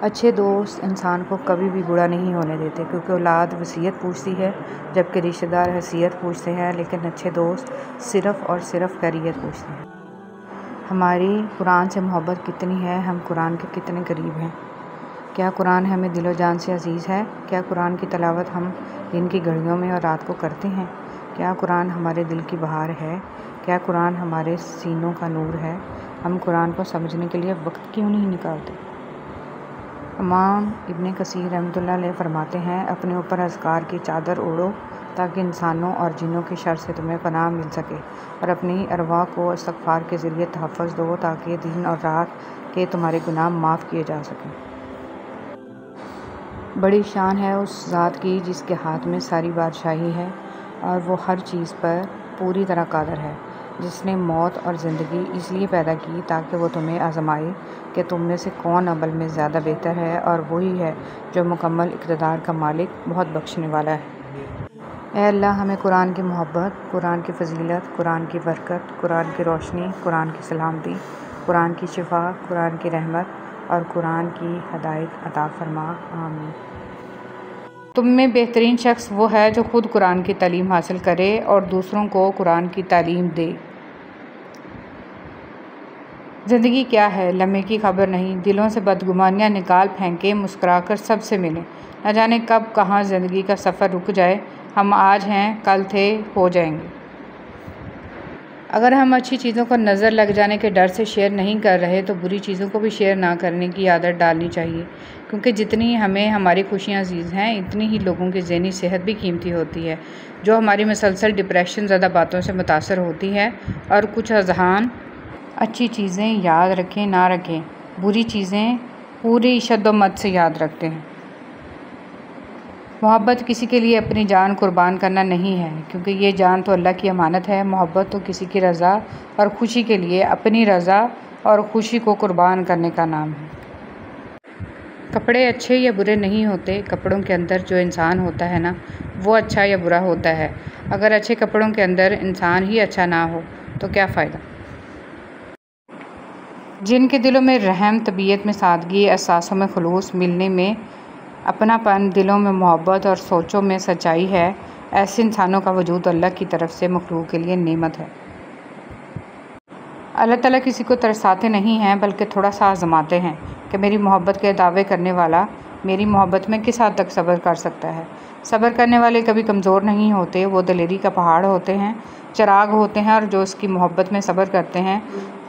अच्छे दोस्त इंसान को कभी भी बुरा नहीं होने देते, क्योंकि औलाद वसीयत पूछती है जबकि रिश्तेदार हैसियत पूछते हैं, लेकिन अच्छे दोस्त सिर्फ़ और सिर्फ खैरियत पूछते हैं। हमारी कुरान से मोहब्बत कितनी है, हम कुरान के कितने करीब हैं। क्या कुरान हमें दिलो जान से अजीज़ है? क्या कुरान की तलावत हम दिन की घड़ियों में और रात को करते हैं? क्या कुरान हमारे दिल की बहार है? क्या कुरान हमारे सीनों का नूर है? हम कुरान को समझने के लिए वक्त क्यों नहीं निकालते? इमाम इब्न कसीर रहमतुल्लाह अलैह फरमाते हैं, अपने ऊपर अज़कार की चादर ओढ़ो ताकि इंसानों और जिन्नों की शर से तुम्हें पनाह मिल सके, और अपनी अरवाह को इस्तग़फ़ार के ज़रिए तहफ़्फ़ुज़ दो ताकि दिन और रात के तुम्हारे गुनाह माफ़ किए जा सकें। बड़ी शान है उस ज़ात की जिसके हाथ में सारी बादशाही है और वो हर चीज़ पर पूरी तरह कादिर है, जिसने मौत और ज़िंदगी इसलिए पैदा की ताकि वो तुम्हें आज़माए कि तुम में से कौन अमल में ज़्यादा बेहतर है, और वही है जो मुकम्मल इक़्तिदार का मालिक, बहुत बख्शने वाला है। ऐ अल्लाह, हमें कुरान की मोहब्बत, कुरान की फ़जीलत, कुरान की बरकत, कुरान की रोशनी, कुरान की सलामती, कुरान की शिफा, कुरान की रहमत और कुरान की हदायत अता फ़रमा। आमीन। तुम में बेहतरीन शख्स वो है जो ख़ुद कुरान की तालीम हासिल करे और दूसरों को कुरान की तालीम दे। ज़िंदगी क्या है, लम्हे की खबर नहीं। दिलों से बदगुमानियाँ निकाल फेंके, मुस्कुराकर सबसे मिलें। न जाने कब कहाँ ज़िंदगी का सफ़र रुक जाए। हम आज हैं, कल थे, हो जाएंगे। अगर हम अच्छी चीज़ों को नज़र लग जाने के डर से शेयर नहीं कर रहे तो बुरी चीज़ों को भी शेयर ना करने की आदत डालनी चाहिए, क्योंकि जितनी हमें हमारी खुशियाँ अजीज़ हैं, इतनी ही लोगों की ज़हनी सेहत भी कीमती होती है, जो हमारी मुसलसल डिप्रेशन ज़्यादा बातों से मुतासर होती है। और कुछ अज़हान अच्छी चीज़ें याद रखें ना रखें, बुरी चीज़ें पूरी शद्दोमत से याद रखते हैं। मोहब्बत किसी के लिए अपनी जान कुर्बान करना नहीं है, क्योंकि ये जान तो अल्लाह की अमानत है। मोहब्बत तो किसी की रज़ा और खुशी के लिए अपनी रज़ा और खुशी को कुर्बान करने का नाम है। कपड़े अच्छे या बुरे नहीं होते, कपड़ों के अंदर जो इंसान होता है ना, वो अच्छा या बुरा होता है। अगर अच्छे कपड़ों के अंदर इंसान ही अच्छा ना हो तो क्या फ़ायदा। जिनके दिलों में रहम, तबीयत में सादगी, एहसासों में खुलूस, मिलने में अपनापन, दिलों में मोहब्बत और सोचों में सच्चाई है, ऐसे इंसानों का वजूद अल्लाह की तरफ से मखलूक के लिए नेमत है। अल्लाह ताला किसी को तरसाते नहीं हैं, बल्कि थोड़ा सा आज़माते हैं कि मेरी मोहब्बत के दावे करने वाला मेरी मोहब्बत में किस हद तक सब्र कर सकता है। सब्र करने वाले कभी कमज़ोर नहीं होते, वो दिलेरी का पहाड़ होते हैं, चिराग होते हैं, और जो उसकी मोहब्बत में सब्र करते हैं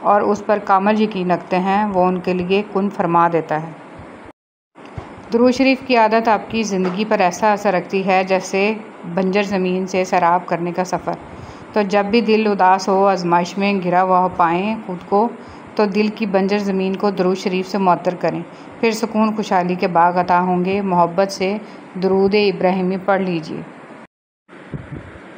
और उस पर कामिल यकीन रखते हैं, वो उनके लिए कुन फरमा देता है। दुरूद शरीफ की आदत आपकी ज़िंदगी पर ऐसा असर रखती है जैसे बंजर ज़मीन से सैराब करने का सफ़र। तो जब भी दिल उदास हो, आजमाइश में घिरा हुआ पाएँ खुद को, तो दिल की बंजर ज़मीन को दुरूद शरीफ से मुअत्तर करें, फिर सुकून खुशहाली के बाग अता होंगे। मोहब्बत से दुरूद इब्राहिमी पढ़ लीजिए।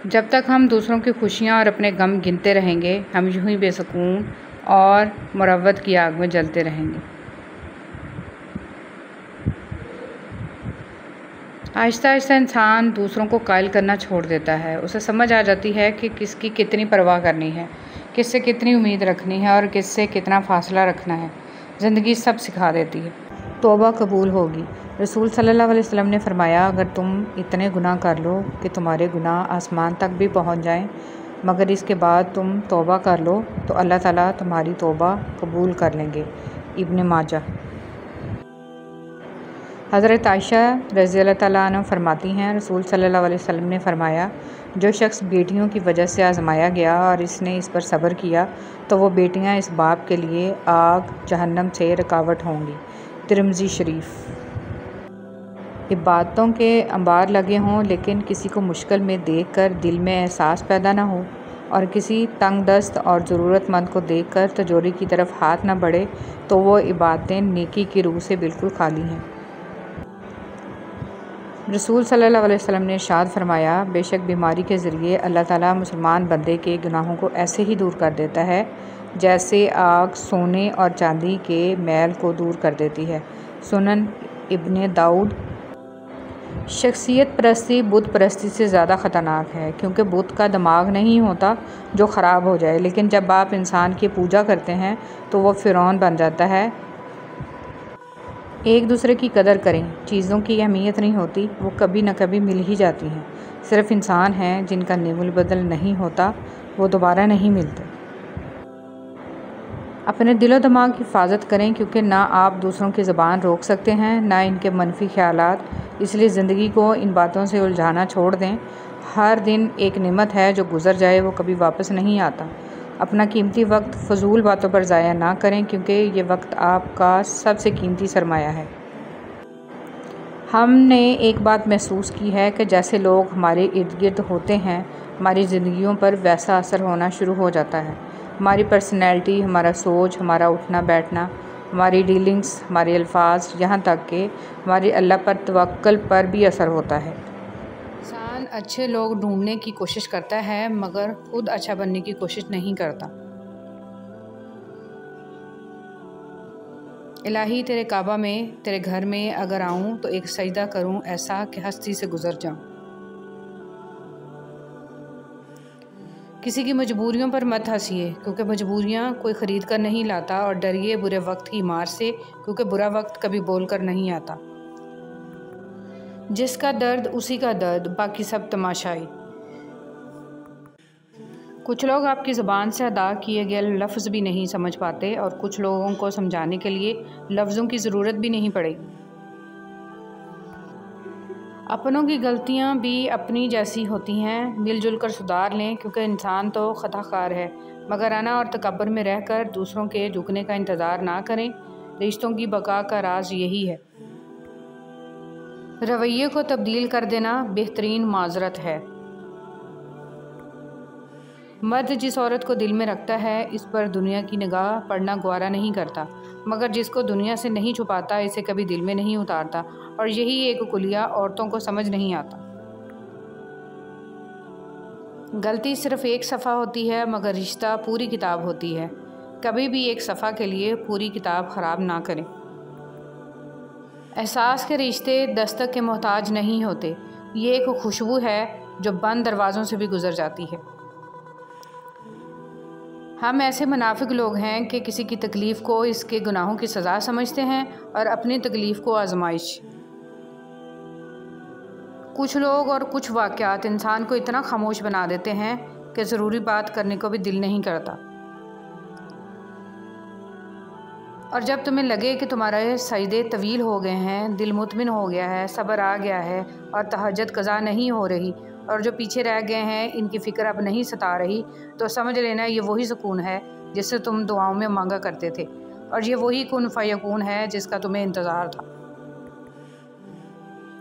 जब तक हम दूसरों की खुशियाँ और अपने गम गिनते रहेंगे, हम यूं ही बेसुकून और मुरव्वत की आग में जलते रहेंगे। आहिस्ता आहिस्ता इंसान दूसरों को कायल करना छोड़ देता है। उसे समझ आ जाती है कि किसकी कितनी परवाह करनी है, किससे कितनी उम्मीद रखनी है और किससे कितना फ़ासला रखना है। ज़िंदगी सब सिखा देती है। तौबा कबूल होगी। रसूल सल्लल्लाहु अलैहि वसल्लम ने फरमाया, अगर तुम इतने गुनाह कर लो कि तुम्हारे गुनाह आसमान तक भी पहुँच जाएँ, मगर इसके बाद तुम तौबा कर लो तो अल्लाह ताला तुम्हारी तौबा कबूल कर लेंगे। इब्न माजा। हज़रत आयशा रज़ियल्लाहु तआला अन्हा फरमाती हैं, रसूल सल्लल्लाहु अलैहि वसल्लम ने फरमाया, जो शख्स बेटियों की वजह से आज़माया गया और इसने इस पर सब्र किया, तो वो बेटियां इस बाप के लिए आग जहन्नम से रुकावट होंगी। तिरमिज़ी शरीफ। इबादतों के अंबार लगे हों, लेकिन किसी को मुश्किल में देखकर दिल में एहसास पैदा ना हो, और किसी तंग दस्त और ज़रूरतमंद को देखकर तिजोरी की तरफ हाथ ना बढ़े, तो वो इबादतें नेकी की रूह से बिल्कुल खाली हैं। रसूल सल्लल्लाहु अलैहि वसल्लम ने इरशाद फरमाया, बेशक बीमारी के ज़रिए अल्लाह ताला मुसलमान बंदे के गुनाहों को ऐसे ही दूर कर देता है जैसे आग सोने और चांदी के मैल को दूर कर देती है। सुनन इब्ने दाऊद। शख्सियत परस्ती बुत परस्ती से ज़्यादा ख़तरनाक है, क्योंकि बुत का दिमाग नहीं होता जो ख़राब हो जाए, लेकिन जब आप इंसान की पूजा करते हैं तो वो फ़िरौन बन जाता है। एक दूसरे की कदर करें। चीज़ों की अहमियत नहीं होती, वो कभी न कभी मिल ही जाती हैं। सिर्फ इंसान हैं जिनका नेमुल बदल नहीं होता, वो दोबारा नहीं मिलते। अपने दिलो दिमाग की हिफाजत करें, क्योंकि ना आप दूसरों की ज़बान रोक सकते हैं, ना इनके मनफी ख्यालात। इसलिए ज़िंदगी को इन बातों से उलझाना छोड़ दें। हर दिन एक नेमत है, जो गुज़र जाए वो कभी वापस नहीं आता। अपना कीमती वक्त फ़जूल बातों पर ज़ाया ना करें, क्योंकि ये वक्त आपका सबसे कीमती सरमाया है। हमने एक बात महसूस की है कि जैसे लोग हमारे इर्द गिर्द होते हैं, हमारी ज़िंदगियों पर वैसा असर होना शुरू हो जाता है। हमारी पर्सनैलिटी, हमारा सोच, हमारा उठना बैठना, हमारी डीलिंग्स, हमारे अल्फाज, यहाँ तक कि हमारी अल्लाह पर तवक्कुल पर भी असर होता है। इंसान अच्छे लोग ढूंढने की कोशिश करता है, मगर खुद अच्छा बनने की कोशिश नहीं करता। इलाही, तेरे काबा में, तेरे घर में अगर आऊँ तो एक सजदा करूँ ऐसा कि हस्ती से गुज़र जाऊँ। किसी की मजबूरियों पर मत हंसिए, क्योंकि मजबूरियाँ कोई ख़रीद कर नहीं लाता, और डरिए बुरे वक्त की मार से, क्योंकि बुरा वक्त कभी बोल कर नहीं आता। जिसका दर्द उसी का दर्द, बाकी सब तमाशाई। कुछ लोग आपकी ज़ुबान से अदा किए गए लफ्ज़ भी नहीं समझ पाते, और कुछ लोगों को समझाने के लिए लफ्ज़ों की ज़रूरत भी नहीं पड़ेगी। अपनों की गलतियाँ भी अपनी जैसी होती हैं, मिलजुल कर सुधार लें, क्योंकि इंसान तो ख़ताकार है। मगर अना और तकब्बुर में रहकर दूसरों के झुकने का इंतज़ार ना करें। रिश्तों की बका का राज यही है। रवैये को तब्दील कर देना बेहतरीन माजरत है। मर्द जिस औरत को दिल में रखता है, इस पर दुनिया की निगाह पड़ना गवारा नहीं करता, मगर जिसको दुनिया से नहीं छुपाता, इसे कभी दिल में नहीं उतारता। और यही एक कुलिया औरतों को समझ नहीं आता। गलती सिर्फ एक सफ़ा होती है, मगर रिश्ता पूरी किताब होती है। कभी भी एक सफ़ा के लिए पूरी किताब ख़राब ना करें। एहसास के रिश्ते दस्तक के मोहताज नहीं होते। ये एक खुशबू है जो बंद दरवाज़ों से भी गुजर जाती है। हम ऐसे मुनाफिक लोग हैं कि किसी की तकलीफ़ को इसके गुनाहों की सज़ा समझते हैं, और अपनी तकलीफ़ को आजमाइश। कुछ लोग और कुछ वाक़यात इंसान को इतना खामोश बना देते हैं कि ज़रूरी बात करने को भी दिल नहीं करता। और जब तुम्हें लगे कि तुम्हारे सजदे तवील हो गए हैं, दिल मुतमिन हो गया है, सब्र आ गया है, और तहज्जुद क़ज़ा नहीं हो रही, और जो पीछे रह गए हैं इनकी फ़िक्र अब नहीं सता रही, तो समझ लेना ये वही सुकून है जिससे तुम दुआओं में मांगा करते थे, और ये वही कुन फ़यकून है जिसका तुम्हें इंतज़ार था।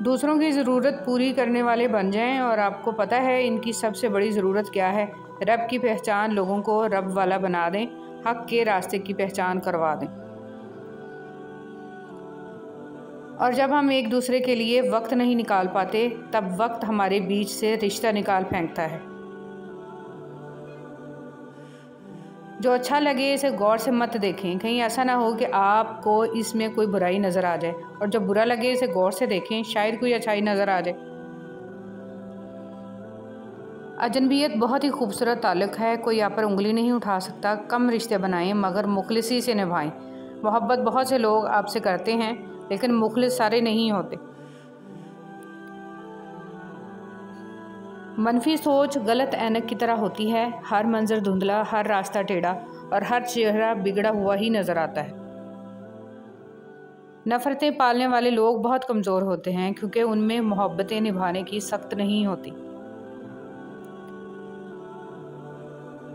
दूसरों की ज़रूरत पूरी करने वाले बन जाएं, और आपको पता है इनकी सबसे बड़ी ज़रूरत क्या है। रब की पहचान लोगों को रब वाला बना दें, हक़ के रास्ते की पहचान करवा दें। और जब हम एक दूसरे के लिए वक्त नहीं निकाल पाते, तब वक्त हमारे बीच से रिश्ता निकाल फेंकता है। जो अच्छा लगे इसे गौर से मत देखें, कहीं ऐसा ना हो कि आपको इसमें कोई बुराई नज़र आ जाए, और जो बुरा लगे इसे गौर से देखें, शायद कोई अच्छाई नज़र आ जाए। अजनबियत बहुत ही खूबसूरत ताल्लुक़ है, कोई आप पर उंगली नहीं उठा सकता। कम रिश्ते बनाएं, मगर मुखलिसी से निभाएं। मोहब्बत बहुत से लोग आपसे करते हैं, लेकिन मुखलिस सारे नहीं होते। मनफी सोच गलत ऐनक की तरह होती है। हर मंजर धुंधला, हर रास्ता टेढ़ा, और हर चेहरा बिगड़ा हुआ ही नज़र आता है। नफ़रतें पालने वाले लोग बहुत कमज़ोर होते हैं, क्योंकि उनमें मोहब्बतें निभाने की सख्त नहीं होती।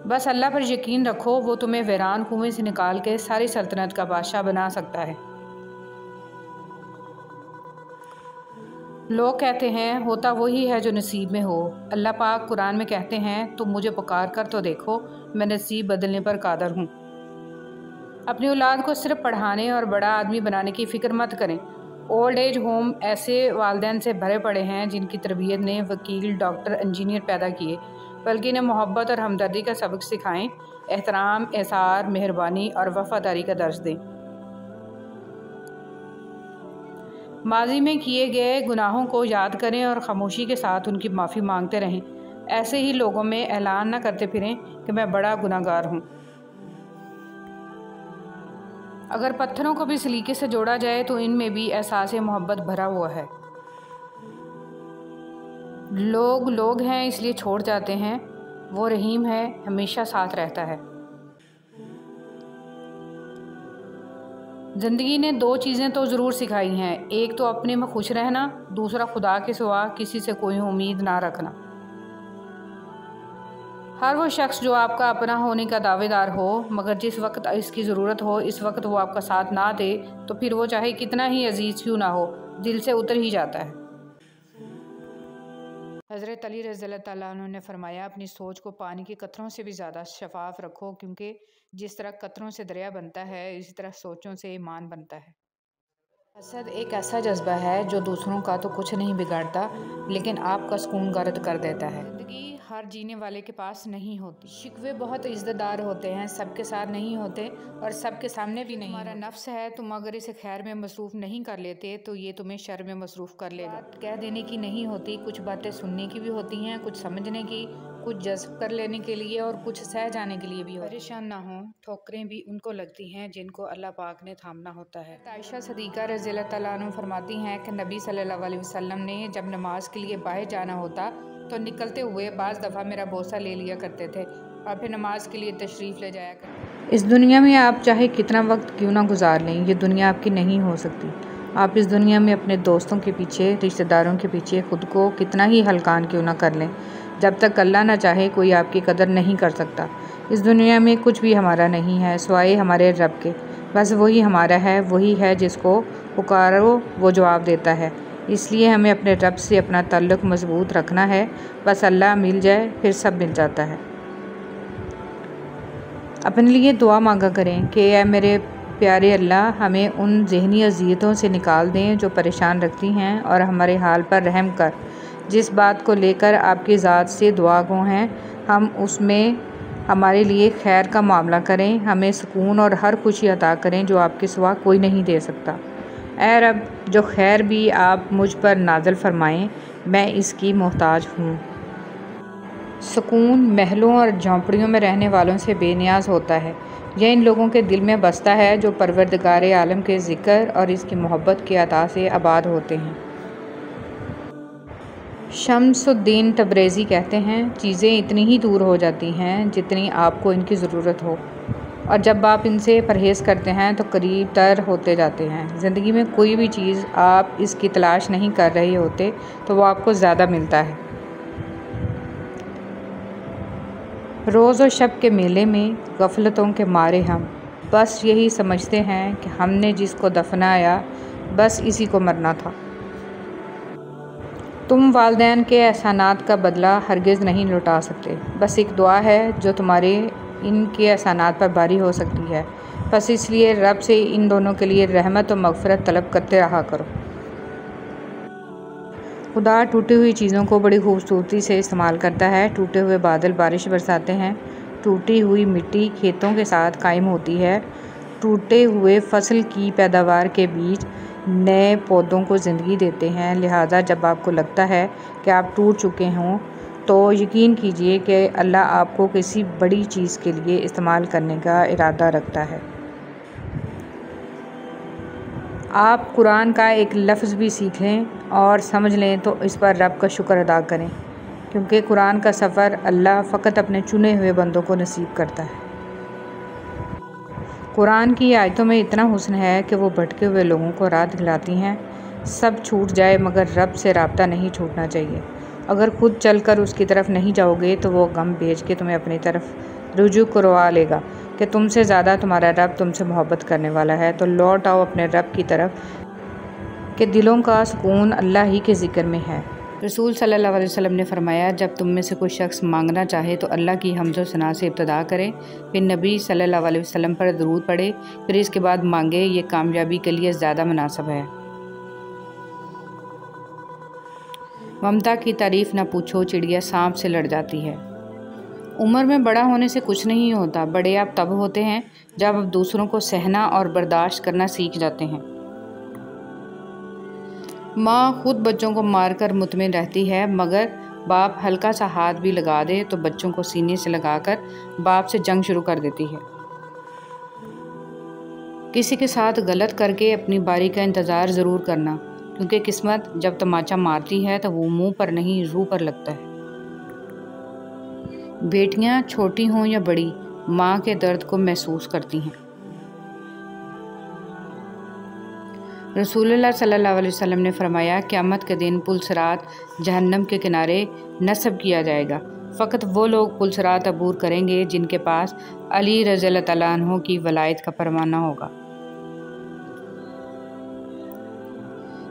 बस अल्लाह पर यकीन रखो, वो तुम्हें वीरान कुएं से निकाल के सारी सल्तनत का बादशाह बना सकता है। लोग कहते हैं होता वही है जो नसीब में हो। अल्लाह पाक कुरान में कहते हैं, तुम मुझे पुकार कर तो देखो, मैं नसीब बदलने पर कादर हूँ। अपनी औलाद को सिर्फ पढ़ाने और बड़ा आदमी बनाने की फ़िक्र मत करें। ओल्ड एज होम ऐसे वालिदैन से भरे पड़े हैं जिनकी तरबियत ने वकील, डॉक्टर, इंजीनियर पैदा किए, बल्कि इन्हें मोहब्बत और हमदर्दी का सबक सिखाएं, एहतराम, एसार, मेहरबानी और वफ़ादारी का दर्ज दें। माजी में किए गए गुनाहों को याद करें और ख़ामोशी के साथ उनकी माफ़ी मांगते रहें। ऐसे ही लोगों में ऐलान न करते फिरें कि मैं बड़ा गुनाहगार हूँ। अगर पत्थरों को भी सलीके से जोड़ा जाए तो इनमें भी एहसास मोहब्बत भरा हुआ है। लोग लोग हैं इसलिए छोड़ जाते हैं, वो रहीम है, हमेशा साथ रहता है। ज़िंदगी ने 2 चीज़ें तो ज़रूर सिखाई हैं, एक तो अपने में खुश रहना, दूसरा खुदा के सिवा किसी से कोई उम्मीद ना रखना। हर वो शख्स जो आपका अपना होने का दावेदार हो, मगर जिस वक्त इसकी ज़रूरत हो इस वक्त वो आपका साथ ना दे, तो फिर वो चाहे कितना ही अजीज़ क्यों ना हो, दिल से उतर ही जाता है। हज़रत अली रज़ियल्लाहु ताला अन्हु ने फरमाया, अपनी सोच को पानी के कतरों से भी ज़्यादा शफाफ रखो, क्योंकि जिस तरह कतरों से दरिया बनता है इसी तरह सोचों से ईमान बनता है। हसद एक ऐसा जज्बा है जो दूसरों का तो कुछ नहीं बिगाड़ता, लेकिन आपका सुकून गर्द कर देता है। ज़िंदगी हर जीने वाले के पास नहीं होती। शिकवे बहुत इज़्ज़तदार होते हैं, सबके साथ नहीं होते और सबके सामने भी नहीं। हमारा नफ्स है, तुम अगर इसे खैर में मसरूफ़ नहीं कर लेते तो ये तुम्हें शर में मसरूफ़ कर लेगा। बात कह देने की नहीं होती, कुछ बातें सुनने की भी होती हैं, कुछ समझने की, कुछ जज्ब कर लेने के लिए और कुछ सह जाने के लिए भी हो। परेशान ना हो, ठोकरें भी उनको लगती हैं जिनको अल्लाह पाक ने थामना होता है। आयशा सदीक़ा रज़ियल्लाहु तआला अन्हा फरमाती हैं कि नबी सल्लल्लाहु अलैहि वसल्लम ने जब नमाज के लिए बाहर जाना होता तो निकलते हुए बाज़ दफ़ा मेरा बोसा ले लिया करते थे और फिर नमाज के लिए तशरीफ़ ले जाया करते। इस दुनिया में आप चाहे कितना वक्त क्यों ना गुजार लें, ये दुनिया आपकी नहीं हो सकती। आप इस दुनिया में अपने दोस्तों के पीछे, रिश्तेदारों के पीछे ख़ुद को कितना ही हल्कान क्यों ना कर लें, जब तक अल्लाह ना चाहे कोई आपकी कदर नहीं कर सकता। इस दुनिया में कुछ भी हमारा नहीं है सिवाय हमारे रब के। बस वही हमारा है, वही है जिसको पुकारो वो जवाब देता है। इसलिए हमें अपने रब से अपना ताल्लुक़ मजबूत रखना है। बस अल्लाह मिल जाए फिर सब मिल जाता है। अपने लिए दुआ मांगा करें कि ऐ मेरे प्यारे अल्लाह, हमें उन ज़हनी अज़ियतों से निकाल दें जो परेशान रखती हैं और हमारे हाल पर रहम कर। जिस बात को लेकर आपकी ज़ात से दुआ गो हैं, हम उसमें हमारे लिए खैर का मामला करें। हमें सुकून और हर खुशी अता करें जो आपके सिवा कोई नहीं दे सकता। ऐ रब, जो खैर भी आप मुझ पर नाज़िल फरमाएं, मैं इसकी मोहताज हूँ। सुकून महलों और झोंपड़ियों में रहने वालों से बेनियाज होता है। यह इन लोगों के दिल में बसता है जो परवरदिगार आलम के ज़िक्र और इसकी मोहब्बत की अता से आबाद होते हैं। शम्सुद्दीन तबरेज़ी कहते हैं, चीज़ें इतनी ही दूर हो जाती हैं जितनी आपको इनकी ज़रूरत हो, और जब आप इनसे परहेज़ करते हैं तो करीब तर होते जाते हैं। ज़िंदगी में कोई भी चीज़ आप इसकी तलाश नहीं कर रहे होते तो वो आपको ज़्यादा मिलता है। रोज़ और शब के मेले में गफलतों के मारे हम बस यही समझते हैं कि हमने जिसको दफनाया बस इसी को मरना था। तुम वालिदैन के एहसानात का बदला हरगिज़ नहीं लौटा सकते। बस एक दुआ है जो तुम्हारे इनके एहसानात पर बारी हो सकती है। बस इसलिए रब से इन दोनों के लिए रहमत और मग़फ़िरत तलब करते रहा करो। खुदा टूटी हुई चीज़ों को बड़ी खूबसूरती से इस्तेमाल करता है। टूटे हुए बादल बारिश बरसाते हैं, टूटी हुई मिट्टी खेतों के साथ कायम होती है, टूटे हुए फसल की पैदावार के बीच नए पौधों को ज़िंदगी देते हैं। लिहाजा जब आपको लगता है कि आप टूट चुके हों तो यकीन कीजिए कि अल्लाह आपको किसी बड़ी चीज़ के लिए इस्तेमाल करने का इरादा रखता है। आप कुरान का एक लफ्ज़ भी सीख लें और समझ लें तो इस पर रब का शुक्र अदा करें, क्योंकि कुरान का सफ़र अल्लाह फ़कत अपने चुने हुए बंदों को नसीब करता है। कुरान की आयतों में इतना हुस्न है कि वो भटके हुए लोगों को राह दिखलाती हैं। सब छूट जाए मगर रब से राब्ता नहीं छूटना चाहिए। अगर खुद चलकर उसकी तरफ नहीं जाओगे तो वो गम भेज के तुम्हें अपनी तरफ रुजू करवा लेगा कि तुमसे ज़्यादा तुम्हारा रब तुमसे मोहब्बत करने वाला है। तो लौट आओ अपने रब की तरफ कि दिलों का सुकून अल्लाह ही के ज़िक्र में है। रसूल सल्लल्लाहु अलैहि वसल्लम ने फरमाया, जब तुम में से कोई शख्स मांगना चाहे तो अल्लाह की हम्द व सना से इब्तिदा करे, फिर नबी सल्लल्लाहु अलैहि वसल्लम पर दरूद पढ़े, फिर इसके बाद मांगे। ये कामयाबी के लिए ज़्यादा मुनासिब है। ममता की तारीफ़ ना पूछो, चिड़िया सांप से लड़ जाती है। उम्र में बड़ा होने से कुछ नहीं होता। बड़े आप तब होते हैं जब आप दूसरों को सहना और बर्दाश्त करना सीख जाते हैं। माँ खुद बच्चों को मारकर मुतमिन रहती है, मगर बाप हल्का सा हाथ भी लगा दे तो बच्चों को सीने से लगाकर बाप से जंग शुरू कर देती है। किसी के साथ गलत करके अपनी बारी का इंतज़ार ज़रूर करना, क्योंकि किस्मत जब तमाचा मारती है तो वो मुंह पर नहीं रूह पर लगता है। बेटियां छोटी हों या बड़ी, माँ के दर्द को महसूस करती हैं। रसूलुल्लाह सल्लल्लाहु अलैहि वसल्लम ने फरमाया, क़यामत के दिन पुलसरात जहन्नम के किनारे नस्ब किया जाएगा। फ़कत वो लोग पुलसरात अबूर करेंगे जिनके पास अली रज़ियल्लाहु तआला अन्हु की वलायत का परवाना होगा।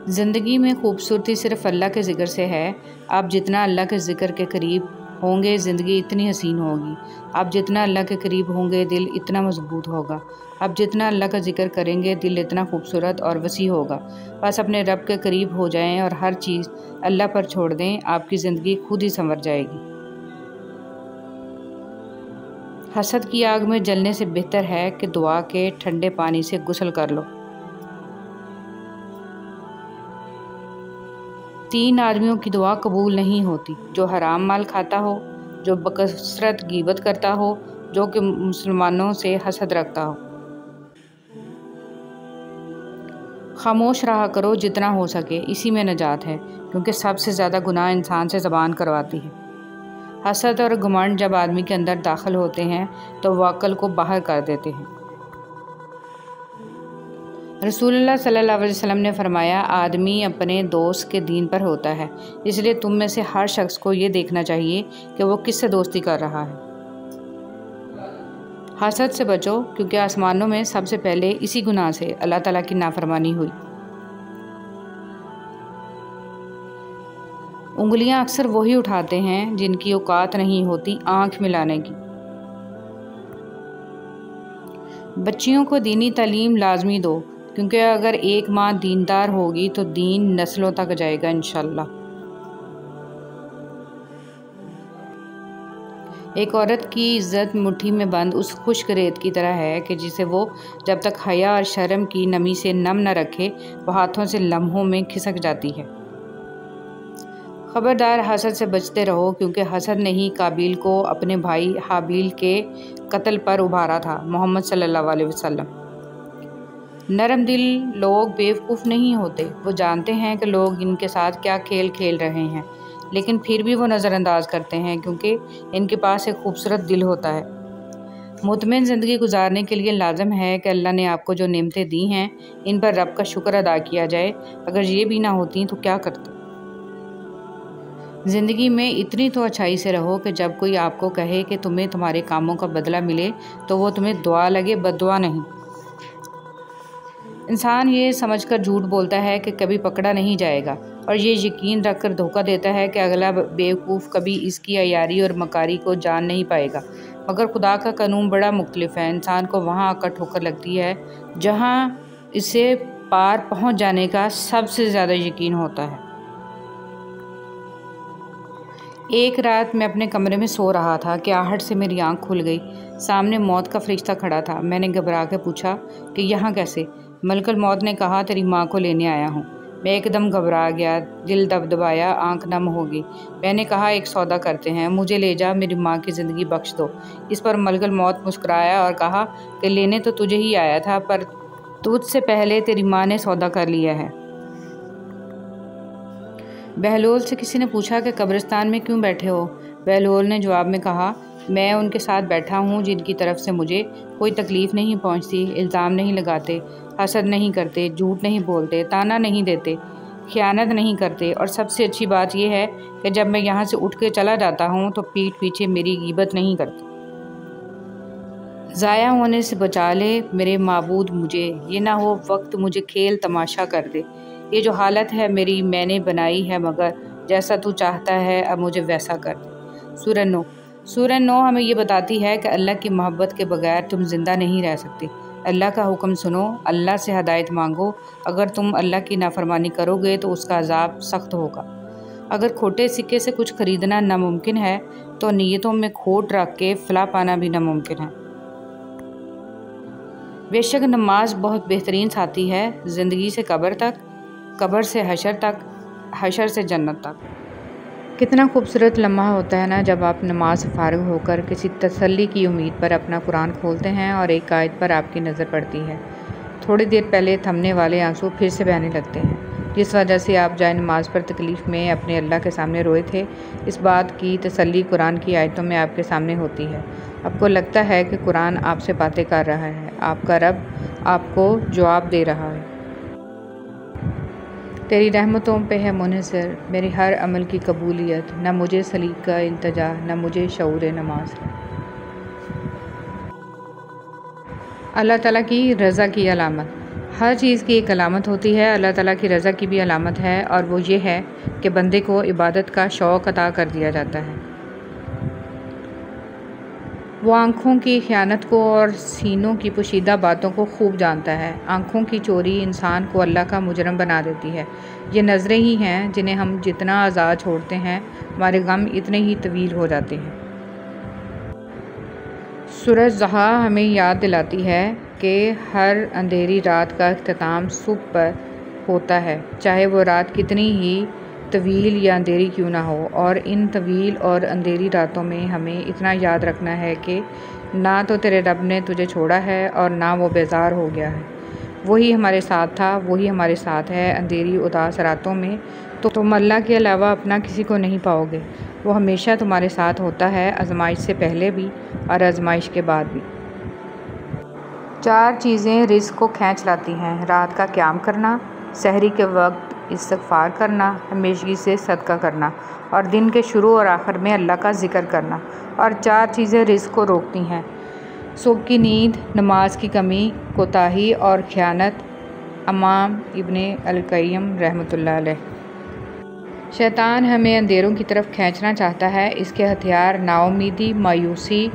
ज़िंदगी में खूबसूरती सिर्फ़ अल्लाह के ज़िक्र से है। आप जितना अल्लाह के ज़िक्र के करीब होंगे ज़िंदगी इतनी हसीन होगी। आप जितना अल्लाह के करीब होंगे दिल इतना मजबूत होगा। आप जितना अल्लाह का ज़िक्र करेंगे दिल इतना खूबसूरत और वसी होगा। बस अपने रब के करीब हो जाएं और हर चीज़ अल्लाह पर छोड़ दें, आपकी ज़िंदगी खुद ही संवर जाएगी। हसद की आग में जलने से बेहतर है कि दुआ के ठंडे पानी से गुस्ल कर लो। 3 आदमियों की दुआ कबूल नहीं होती, जो हराम माल खाता हो, जो बकसरत गीबत करता हो, जो कि मुसलमानों से हसद रखता हो। खामोश रहा करो जितना हो सके, इसी में नजात है, क्योंकि सबसे ज़्यादा गुनाह इंसान से ज़बान करवाती है। हसद और घमंड जब आदमी के अंदर दाखिल होते हैं तो वह अक्ल को बाहर कर देते हैं। रसूलुल्लाह सल्लल्लाहु अलैहि वसल्लम ने फरमाया, आदमी अपने दोस्त के दीन पर होता है, इसलिए तुम में से हर शख्स को ये देखना चाहिए कि वो किससे दोस्ती कर रहा है। हसद से बचो, क्योंकि आसमानों में सबसे पहले इसी गुनाह से अल्लाह ताला की नाफरमानी हुई। उंगलियां अक्सर वही उठाते हैं जिनकी औकात नहीं होती आंख मिलाने की। बच्चियों को दीनी तालीम लाजमी दो, क्योंकि अगर एक माँ दीनदार होगी तो दीन नस्लों तक जाएगा इंशाल्लाह। एक औरत की इज़्ज़त मुट्ठी में बंद उस खुश्क रेत की तरह है कि जिसे वो जब तक हया और शर्म की नमी से नम न रखे वो हाथों से लम्हों में खिसक जाती है। ख़बरदार हसद से बचते रहो, क्योंकि हसद ने ही काबिल को अपने भाई हाबिल के कत्ल पर उभारा था। मोहम्मद सल्लल्लाहु अलैहि वसल्लम। नरम दिल लोग बेवकूफ़ नहीं होते, वो जानते हैं कि लोग इनके साथ क्या खेल खेल रहे हैं, लेकिन फिर भी वो नज़रअंदाज करते हैं, क्योंकि इनके पास एक खूबसूरत दिल होता है। मुतमईन ज़िंदगी गुजारने के लिए लाजम है कि अल्लाह ने आपको जो नेमतें दी हैं इन पर रब का शुक्र अदा किया जाए। अगर ये भी ना होती तो क्या करते। ज़िंदगी में इतनी तो अच्छाई से रहो कि जब कोई आपको कहे कि तुम्हें तुम्हारे कामों का बदला मिले तो वो तुम्हें दुआ लगे, बद्दुआ नहीं। इंसान ये समझकर झूठ बोलता है कि कभी पकड़ा नहीं जाएगा, और ये यकीन रखकर धोखा देता है कि अगला बेवकूफ़ कभी इसकी अयारी और मकारी को जान नहीं पाएगा। मगर खुदा का कानून बड़ा मुख्तलिफ है। इंसान को वहाँ आकर ठोकर लगती है जहाँ इसे पार पहुँच जाने का सबसे ज़्यादा यकीन होता है। एक रात मैं अपने कमरे में सो रहा था कि आहट से मेरी आंख खुल गई। सामने मौत का फरिश्ता खड़ा था। मैंने घबरा के पूछा कि यहाँ कैसे? मलकुल मौत ने कहा, तेरी माँ को लेने आया हूँ। मैं एकदम घबरा गया, दिल दबदबाया, आंख नम हो गई। मैंने कहा, एक सौदा करते हैं, मुझे ले जा, मेरी माँ की ज़िंदगी बख्श दो। इस पर मलकुल मौत मुस्कुराया और कहा कि लेने तो तुझे ही आया था, पर तुझसे पहले तेरी माँ ने सौदा कर लिया है। बहलोल से किसी ने पूछा कि कब्रिस्तान में क्यों बैठे हो? बहलोल ने जवाब में कहा, मैं उनके साथ बैठा हूँ जिनकी तरफ से मुझे कोई तकलीफ़ नहीं पहुँचती, इल्ज़ाम नहीं लगाते, हसद नहीं करते, झूठ नहीं बोलते, ताना नहीं देते, ख़यानत नहीं करते, और सबसे अच्छी बात यह है कि जब मैं यहाँ से उठ के चला जाता हूँ तो पीठ पीछे मेरी गीबत नहीं करते। ज़ाया होने से बचा ले मेरे माबूद मुझे, ये ना हो वक्त मुझे खेल तमाशा कर दे। ये जो हालत है मेरी मैंने बनाई है, मगर जैसा तू चाहता है अब मुझे वैसा कर दे। सूरह नौ हमें ये बताती है कि अल्लाह की मोहब्बत के बगैर तुम ज़िंदा नहीं रह सकते। अल्लाह का हुक्म सुनो, अल्लाह से हदायत मांगो। अगर तुम अल्लाह की नाफरमानी करोगे तो उसका अजाब सख्त होगा। अगर खोटे सिक्के से कुछ खरीदना नामुमकिन है तो नीयतों में खोट रख के फलाह पाना भी नामुमकिन है। बेशक नमाज बहुत बेहतरीन साथी है, ज़िंदगी से कब्र तक, कब्र से हशर तक, हशर से जन्नत तक। कितना खूबसूरत लम्हा होता है ना जब आप नमाज से फ़ारिग होकर किसी तसल्ली की उम्मीद पर अपना कुरान खोलते हैं और एक आयत पर आपकी नज़र पड़ती है। थोड़ी देर पहले थमने वाले आंसू फिर से बहने लगते हैं। जिस वजह से आप जाए नमाज पर तकलीफ़ में अपने अल्लाह के सामने रोए थे, इस बात की तसल्ली कुरान की आयतों में आपके सामने होती है। आपको लगता है कि कुरान आपसे बातें कर रहा है, आपका रब आपको जवाब दे रहा है। तेरी रहमतों पे है मुनहसर मेरे हर अमल की कबूलियत, न मुझे सलीका इल्तिजा न मुझे शऊर नमाज। अल्लाह ताला की रज़ा की अलामत। हर चीज़ की एक अलामत होती है, अल्लाह ताला की रज़ा की भी अलामत है, और वो ये है कि बंदे को इबादत का शौक़ अता कर दिया जाता है। वो आँखों की ख़यानत को और सीनों की पोशीदा बातों को खूब जानता है। आँखों की चोरी इंसान को अल्लाह का मुजरम बना देती है। ये नज़रें ही हैं जिन्हें हम जितना आज़ाद छोड़ते हैं, हमारे गम इतने ही तवील हो जाते हैं। सूरज ज़हा हमें याद दिलाती है कि हर अंधेरी रात का इख्तिताम सुबह पर होता है, चाहे वो रात कितनी ही तवील या अंधेरी क्यों ना हो। और इन तवील और अंधेरी रातों में हमें इतना याद रखना है कि ना तो तेरे रब ने तुझे छोड़ा है और ना वो बेजार हो गया है। वही हमारे साथ था, वही हमारे साथ है अंधेरी उदास रातों में। तो तुम अल्लाह के अलावा अपना किसी को नहीं पाओगे। वो हमेशा तुम्हारे साथ होता है, आजमाइश से पहले भी और आजमाइश के बाद भी। 4 चीज़ें रिज़्क़ को खींच लाती हैं: रात का क़याम करना, सहरी के वक्त इस्तिग़फ़ार करना, हमेशगी से सदका करना, और दिन के शुरू और आखिर में अल्लाह का ज़िक्र करना। और 4 चीज़ें रिज़्क़ को रोकती हैं: सुबह की नींद, नमाज की कमी, कोताही और ख़यानत। इमाम इब्न अल-क़य्यिम रहमतुल्लाह अलैह। शैतान हमें अंधेरों की तरफ खींचना चाहता है। इसके हथियार नाउमीदी, मायूसी,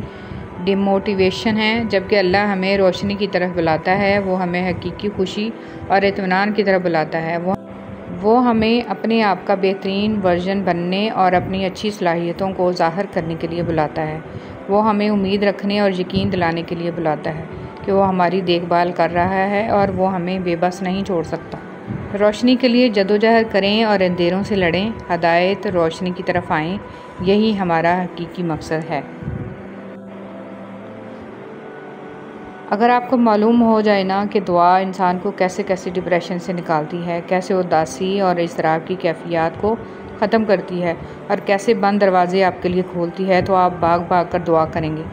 डिमोटिवेशन है, जबकि अल्लाह हमें रोशनी की तरफ बुलाता है। वो हमें हकीकी खुशी और इत्मीनान की तरफ बुलाता है। वो हमें अपने आप का बेहतरीन वर्जन बनने और अपनी अच्छी सलाहियतों को ज़ाहिर करने के लिए बुलाता है। वो हमें उम्मीद रखने और यकीन दिलाने के लिए बुलाता है कि वो हमारी देखभाल कर रहा है और वो हमें बेबस नहीं छोड़ सकता। रोशनी के लिए जदोजहद करें और अंधेरों से लड़ें, हदायत रोशनी की तरफ आएँ, यही हमारा हकीकी मकसद है। अगर आपको मालूम हो जाए ना कि दुआ इंसान को कैसे कैसे डिप्रेशन से निकालती है, कैसे उदासी और इज़्तिराब की कैफियत को ख़त्म करती है और कैसे बंद दरवाज़े आपके लिए खोलती है, तो आप भाग भाग कर दुआ करेंगे,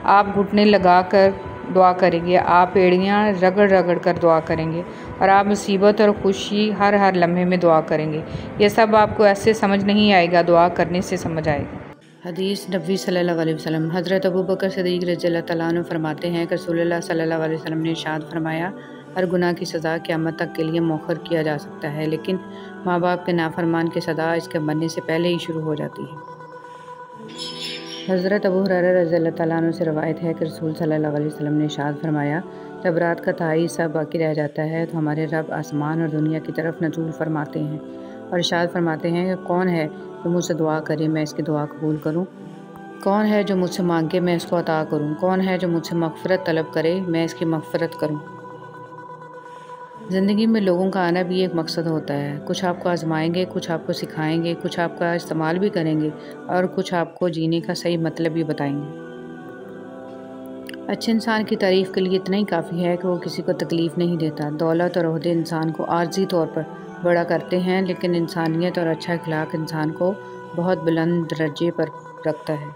आप घुटने लगा कर दुआ करेंगे, आप एड़ियाँ रगड़ रगड़ कर दुआ करेंगे, और आप मुसीबत और खुशी हर लम्हे में दुआ करेंगे। ये सब आपको ऐसे समझ नहीं आएगा, दुआ करने से समझ आएगा। हदीस नबी सल्लल्लाहु अलैहि वसल्लम। हज़रत अबू बकर सिद्दीक़ रज़ियल्लाहु तआला अन्हु फरमाते हैं कि रसूलुल्लाह सल्लल्लाहु अलैहि वसल्लम ने इरशाद फरमाया, हर गुनाह की सज़ा क़यामत तक के लिए मौखर किया जा सकता है, लेकिन माँ बाप के नाफरमान की सज़ा इसके बनने से पहले ही शुरू हो जाती है। हज़रत अबू हुरैरा रज़ियल्लाहु तआला अन्हु से रवायत है कि रसूल सल्लल्लाहु अलैहि वसल्लम ने इरशाद फरमाया, जब रात का तिहाई हिस्सा बाकी रह जाता है तो हमारे रब आसमान और दुनिया की तरफ नज़ूल फरमाते हैं और इरशाद फरमाते हैं कि कौन है जो मुझसे दुआ करे मैं इसकी दुआ कबूल करूं, कौन है जो मुझसे मांगे मैं इसको अता करूं, कौन है जो मुझसे मग़फ़िरत तलब करे मैं इसकी मग़फ़िरत करूं। ज़िंदगी में लोगों का आना भी एक मकसद होता है। कुछ आपको आजमाएंगे, कुछ आपको सिखाएंगे, कुछ आपका इस्तेमाल भी करेंगे और कुछ आपको जीने का सही मतलब भी बताएंगे। अच्छे इंसान की तारीफ़ के लिए इतना ही काफ़ी है कि वो किसी को तकलीफ़ नहीं देता। दौलत और ओहदे इंसान को आर्जी तौर पर बड़ा करते हैं, लेकिन इंसानियत और अच्छा अखलाक इंसान को बहुत बुलंद दर्जे पर रखता है।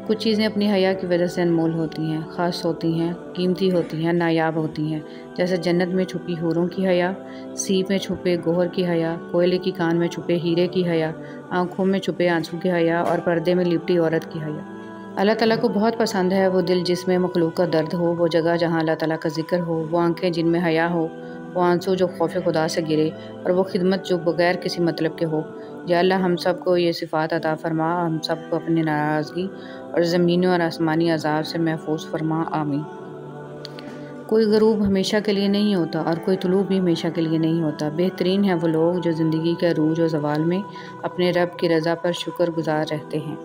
कुछ चीज़ें अपनी हया की वजह से अनमोल होती हैं, ख़ास होती हैं, कीमती होती हैं, नायाब होती हैं, जैसे जन्नत में छुपी हूरों की हया, सीप में छुपे गोहर की हया, कोयले की कान में छुपे हीरे की हया, आँखों में छुपे आंसू की हया और पर्दे में लिपटी औरत की हया। अल्लाह ताला को बहुत पसंद है वो दिल जिसमें मखलूक का दर्द हो, वो जगह जहाँ अल्लाह ताला का ज़िक्र हो, वो आँखें जिनमें हया हो, वो आंसू जो खौफ खुदा से गिरे और वो खिदमत जो बग़ैर किसी मतलब के हो। या अल्लाह हम सब को ये सिफ़ात अता फ़रमा, हम सब को अपनी नाराज़गी और ज़मीनी और आसमानी अज़ाब से महफूज फ़रमा, आमीन। कोई ग़रूब हमेशा के लिए नहीं होता और कोई तुलू भी हमेशा के लिए नहीं होता। बेहतरीन है वो लोग जो ज़िंदगी के अरूज और ज़वाल में अपने रब की रज़ा पर शुक्रगुज़ार रहते हैं।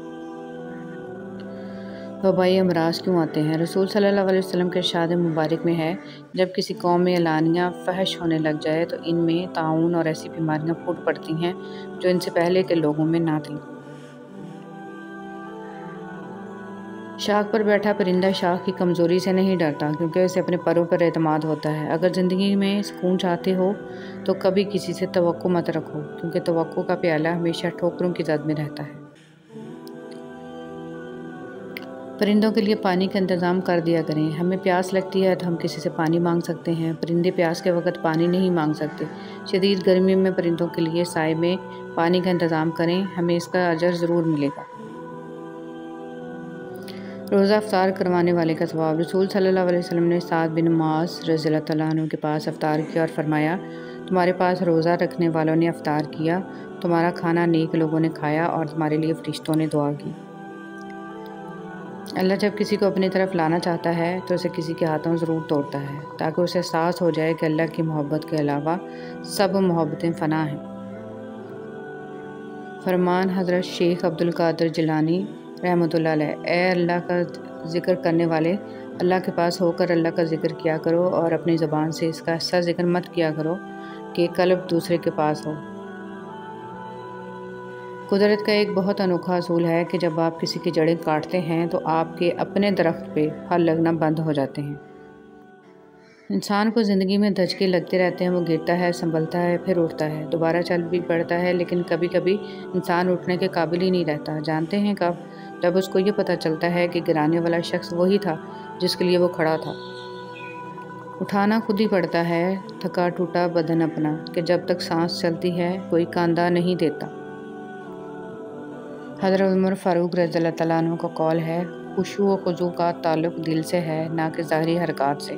वबाई अमराज क्यों आते हैं? रसूल सल्लल्लाहु अलैहि वसल्लम के इरशाद मुबारक में है, जब किसी कौम में एलानिया फहश होने लग जाए तो इनमें ताउन और ऐसी बीमारियां फूट पड़ती हैं जो इनसे पहले के लोगों में ना थीं। शाख पर बैठा परिंदा शाख की कमज़ोरी से नहीं डरता, क्योंकि उसे अपने परों पर एतमाद होता है। अगर ज़िंदगी में सुकून चाहते हो तो कभी किसी से तवक्को मत रखो, क्योंकि तवक्को का प्याला हमेशा ठोकरों की जद में रहता है। परिंदों के लिए पानी का इंतज़ाम कर दिया करें। हमें प्यास लगती है तो हम किसी से पानी मांग सकते हैं। परिंदे प्यास के वक्त पानी नहीं मांग सकते। शदीद गर्मी में परिंदों के लिए साए में पानी का इंतज़ाम करें, हमें इसका अजर ज़रूर मिलेगा। रोज़ा अफ्तार करवाने वाले का सवाब। रसूल सल्लल्लाहु अलैहि वसल्लम ने साद बिन मुआज़ रज़ियल्लाहु तआला अन्हु के पास अफ्तार किया और फरमाया, तुम्हारे पास रोज़ा रखने वालों ने अफ्तार किया, तुम्हारा खाना नेक लोगों ने खाया और तुम्हारे लिए फरिश्तों ने दुआ की। अल्लाह जब किसी को अपनी तरफ लाना चाहता है तो उसे किसी के हाथों ज़रूर तोड़ता है, ताकि उसे एहसास हो जाए कि अल्लाह की मोहब्बत के अलावा सब मोहब्बतें फ़ना हैं। फरमान हज़रत शेख अब्दुल कादिर जिलानी रहमतुल्लाह अलैह, ए अल्लाह का ज़िक्र करने वाले, अल्लाह के पास होकर अल्लाह का ज़िक्र किया करो और अपनी ज़बान से इसका ऐसा ज़िक्र मत किया करो कि कल्ब दूसरे के पास हो। कुदरत का एक बहुत अनोखा असूल है कि जब आप किसी की जड़ें काटते हैं तो आपके अपने दरख्त पे फल लगना बंद हो जाते हैं। इंसान को ज़िंदगी में धचके लगते रहते हैं। वो गिरता है, संभलता है, फिर उठता है, दोबारा चल भी पड़ता है, लेकिन कभी कभी इंसान उठने के काबिल ही नहीं रहता। जानते हैं कब? जब उसको ये पता चलता है कि गिराने वाला शख्स वही था जिसके लिए वो खड़ा था। उठाना खुद ही पड़ता है थका टूटा बदन अपना, कि जब तक सांस चलती है कोई कांधा नहीं देता। हज़रत उमर फ़ारूक रज़ियल्लाहु तआला अन्हु का कौल है, खुशू व खुजू का ताल्लुक़ दिल से है, ना कि ज़ाहिरी हरकत से।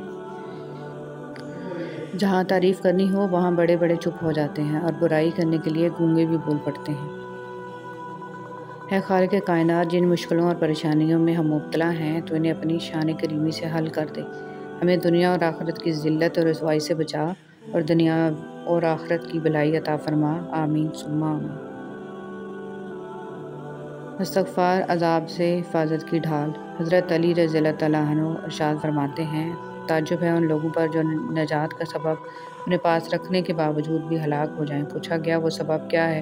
जहाँ तारीफ़ करनी हो वहाँ बड़े बड़े चुप हो जाते हैं और बुराई करने के लिए गूंगे भी बोल पड़ते हैं। है खालिक़ कायनात, जिन मुश्किलों और परेशानियों में हम मुब्तला हैं तो इन्हें अपनी शान करीमी से हल कर दे। हमें दुनिया और आखिरत की ज़िल्लत और रुसवाई से बचा और दुनिया और आखिरत की भलाई अता फरमा। आमीन सुम्मा आमीन। इस्तग़फ़ार अज़ाब से हिफाजत की ढाल। हज़रत अली रज़ियल्लाहु तआला अन्हु इरशाद फरमाते हैं, ताज्जुब है उन लोगों पर जो नजात का सबब अपने पास रखने के बावजूद भी हलाक हो जाएं। पूछा गया, वो सबब क्या है?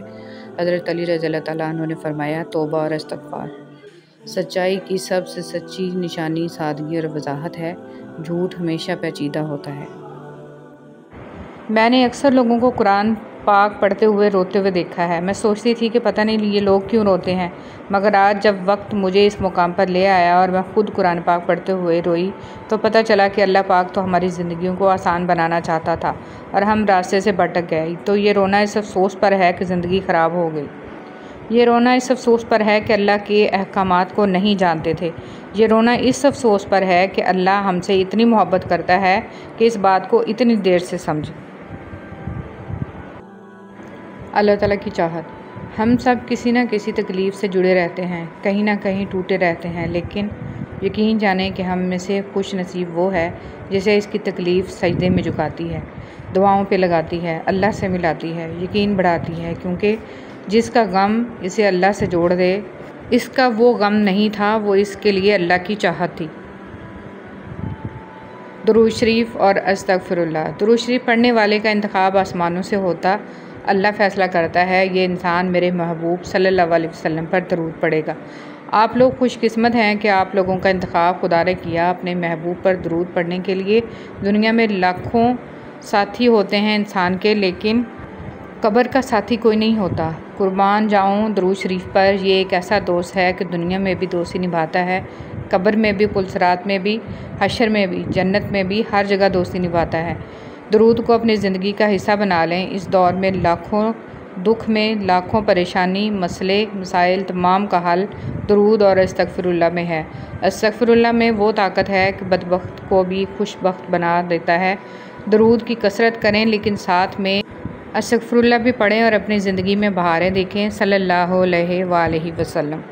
हज़रत अली रज़ियल्लाहु तआला अन्हु ने फरमाया, तौबा और इस्तग़फ़ार। सच्चाई की सबसे सच्ची निशानी सादगी और वज़ाहत है। झूठ हमेशा पेचीदा होता है। मैंने अक्सर लोगों को कुरान पाक पढ़ते हुए रोते हुए देखा है। मैं सोचती थी कि पता नहीं ये लोग क्यों रोते हैं, मगर आज जब वक्त मुझे इस मुकाम पर ले आया और मैं ख़ुद कुरान पाक पढ़ते हुए रोई तो पता चला कि अल्लाह पाक तो हमारी ज़िंदगियों को आसान बनाना चाहता था और हम रास्ते से भटक गए। तो ये रोना इस अफसोस पर है कि ज़िंदगी ख़राब हो गई। ये रोना इस अफसोस पर है कि अल्लाह के अहकामात को नहीं जानते थे। ये रोना इस अफसोस पर है कि अल्लाह हमसे इतनी मोहब्बत करता है कि इस बात को इतनी देर से समझे। अल्लाह ताला की चाहत। हम सब किसी न किसी तकलीफ़ से जुड़े रहते हैं, कहीं ना कहीं टूटे रहते हैं, लेकिन यकीन जाने कि हम में से खुश नसीब वो है जिसे इसकी तकलीफ़ सजदे में झुकाती है, दुआओं पे लगाती है, अल्लाह से मिलाती है, यकीन बढ़ाती है, क्योंकि जिसका गम इसे अल्लाह से जोड़ दे, इसका वो गम नहीं था, वो इसके लिए अल्लाह की चाहत थी। दुरूद शरीफ और अस्तगफिरुल्लाह। दुरूद शरीफ पढ़ने वाले का इंतखाब आसमानों से होता, अल्लाह फ़ैसला करता है ये इंसान मेरे महबूब सल्लल्लाहु अलैहि वसल्लम पर दरूद पढ़ेगा। आप लोग खुशकिस्मत हैं कि आप लोगों का इंतखाब खुदा ने किया अपने महबूब पर दरूद पढ़ने के लिए। दुनिया में लाखों साथी होते हैं इंसान के, लेकिन कब्र का साथी कोई नहीं होता। कुर्बान जाऊँ दरूद शरीफ पर। ये एक ऐसा दोस्त है कि दुनिया में भी दोस्ती निभाता है, कब्र में भी, पुलसरात में भी, हशर में भी, जन्नत में भी, हर जगह दोस्ती निभाता है। दरूद को अपनी ज़िंदगी का हिस्सा बना लें। इस दौर में लाखों दुख में, लाखों परेशानी, मसले मसाइल तमाम का हल दरूद और अस्तगफिरुल्लाह में है। अस्तगफिरुल्लाह में वो ताकत है कि बदबख्त को भी खुशबख्त बना देता है। दरूद की कसरत करें, लेकिन साथ में अस्तगफिरुल्लाह भी पढ़ें और अपनी ज़िंदगी में बहारें देखें सल्लल्लाहु अलैहि वसल्लम।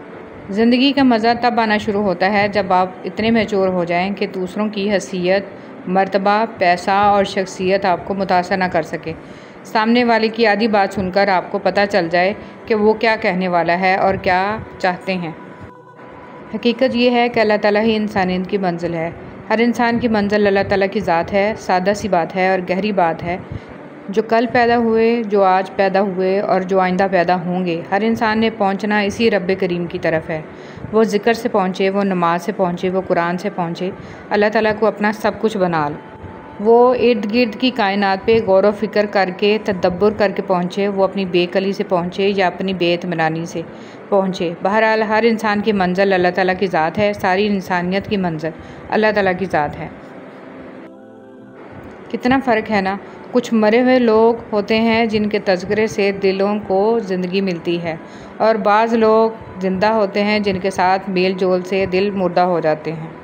ज़िंदगी का मज़ा तब आना शुरू होता है जब आप इतने मैच्योर हो जाएं कि दूसरों की हैसियत, मर्तबा, पैसा और शख्सियत आपको मुतासर ना कर सके। सामने वाले की आधी बात सुनकर आपको पता चल जाए कि वो क्या कहने वाला है और क्या चाहते हैं। हकीकत ये है कि अल्लाह ताला ही इंसानियत की मंजिल है। हर इंसान की मंजिल अल्लाह ताला की ज़ात है। सादा सी बात है और गहरी बात है। जो कल पैदा हुए, जो आज पैदा हुए और जो आइंदा पैदा होंगे, हर इंसान ने पहुंचना इसी रब्बे करीम की तरफ है। वो ज़िक्र से पहुँचे, वो नमाज से पहुँचे, वो कुरान से पहुँचे, अल्लाह ताला को अपना सब कुछ बना लो। वो इर्द गिर्द की कायनात पे गौर व फिक्र करके तदब्बुर करके पहुँचे, वो अपनी बेकली से पहुँचे या अपनी बेइत्मीनानी से पहुँचे। बहरहाल हर इंसान की मंज़िल अल्लाह ताला की ज़ात है, सारी इंसानियत की मंज़िल अल्लाह ताला की ज़ात है। कितना फ़र्क है ना। कुछ मरे हुए लोग होते हैं जिनके तज़किरे से दिलों को ज़िंदगी मिलती है, और बाज़ लोग ज़िंदा होते हैं जिनके साथ मेल जोल से दिल मुर्दा हो जाते हैं।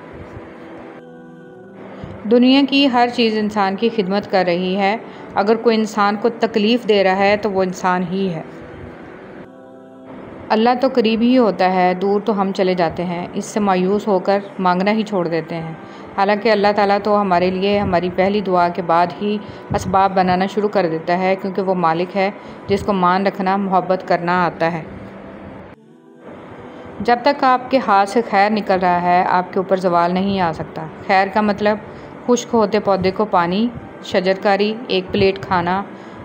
दुनिया की हर चीज़ इंसान की खिदमत कर रही है। अगर कोई इंसान को तकलीफ़ दे रहा है तो वो इंसान ही है। अल्लाह तो करीब ही होता है, दूर तो हम चले जाते हैं। इससे मायूस होकर मांगना ही छोड़ देते हैं। हालांकि अल्लाह ताला तो हमारे लिए हमारी पहली दुआ के बाद ही असबाब बनाना शुरू कर देता है, क्योंकि वो मालिक है जिसको मान रखना, मोहब्बत करना आता है। जब तक आपके हाथ से खैर निकल रहा है, आपके ऊपर ज़वाल नहीं आ सकता। खैर का मतलब खुश्क होते पौधे को पानी, शजरकारी, एक प्लेट खाना,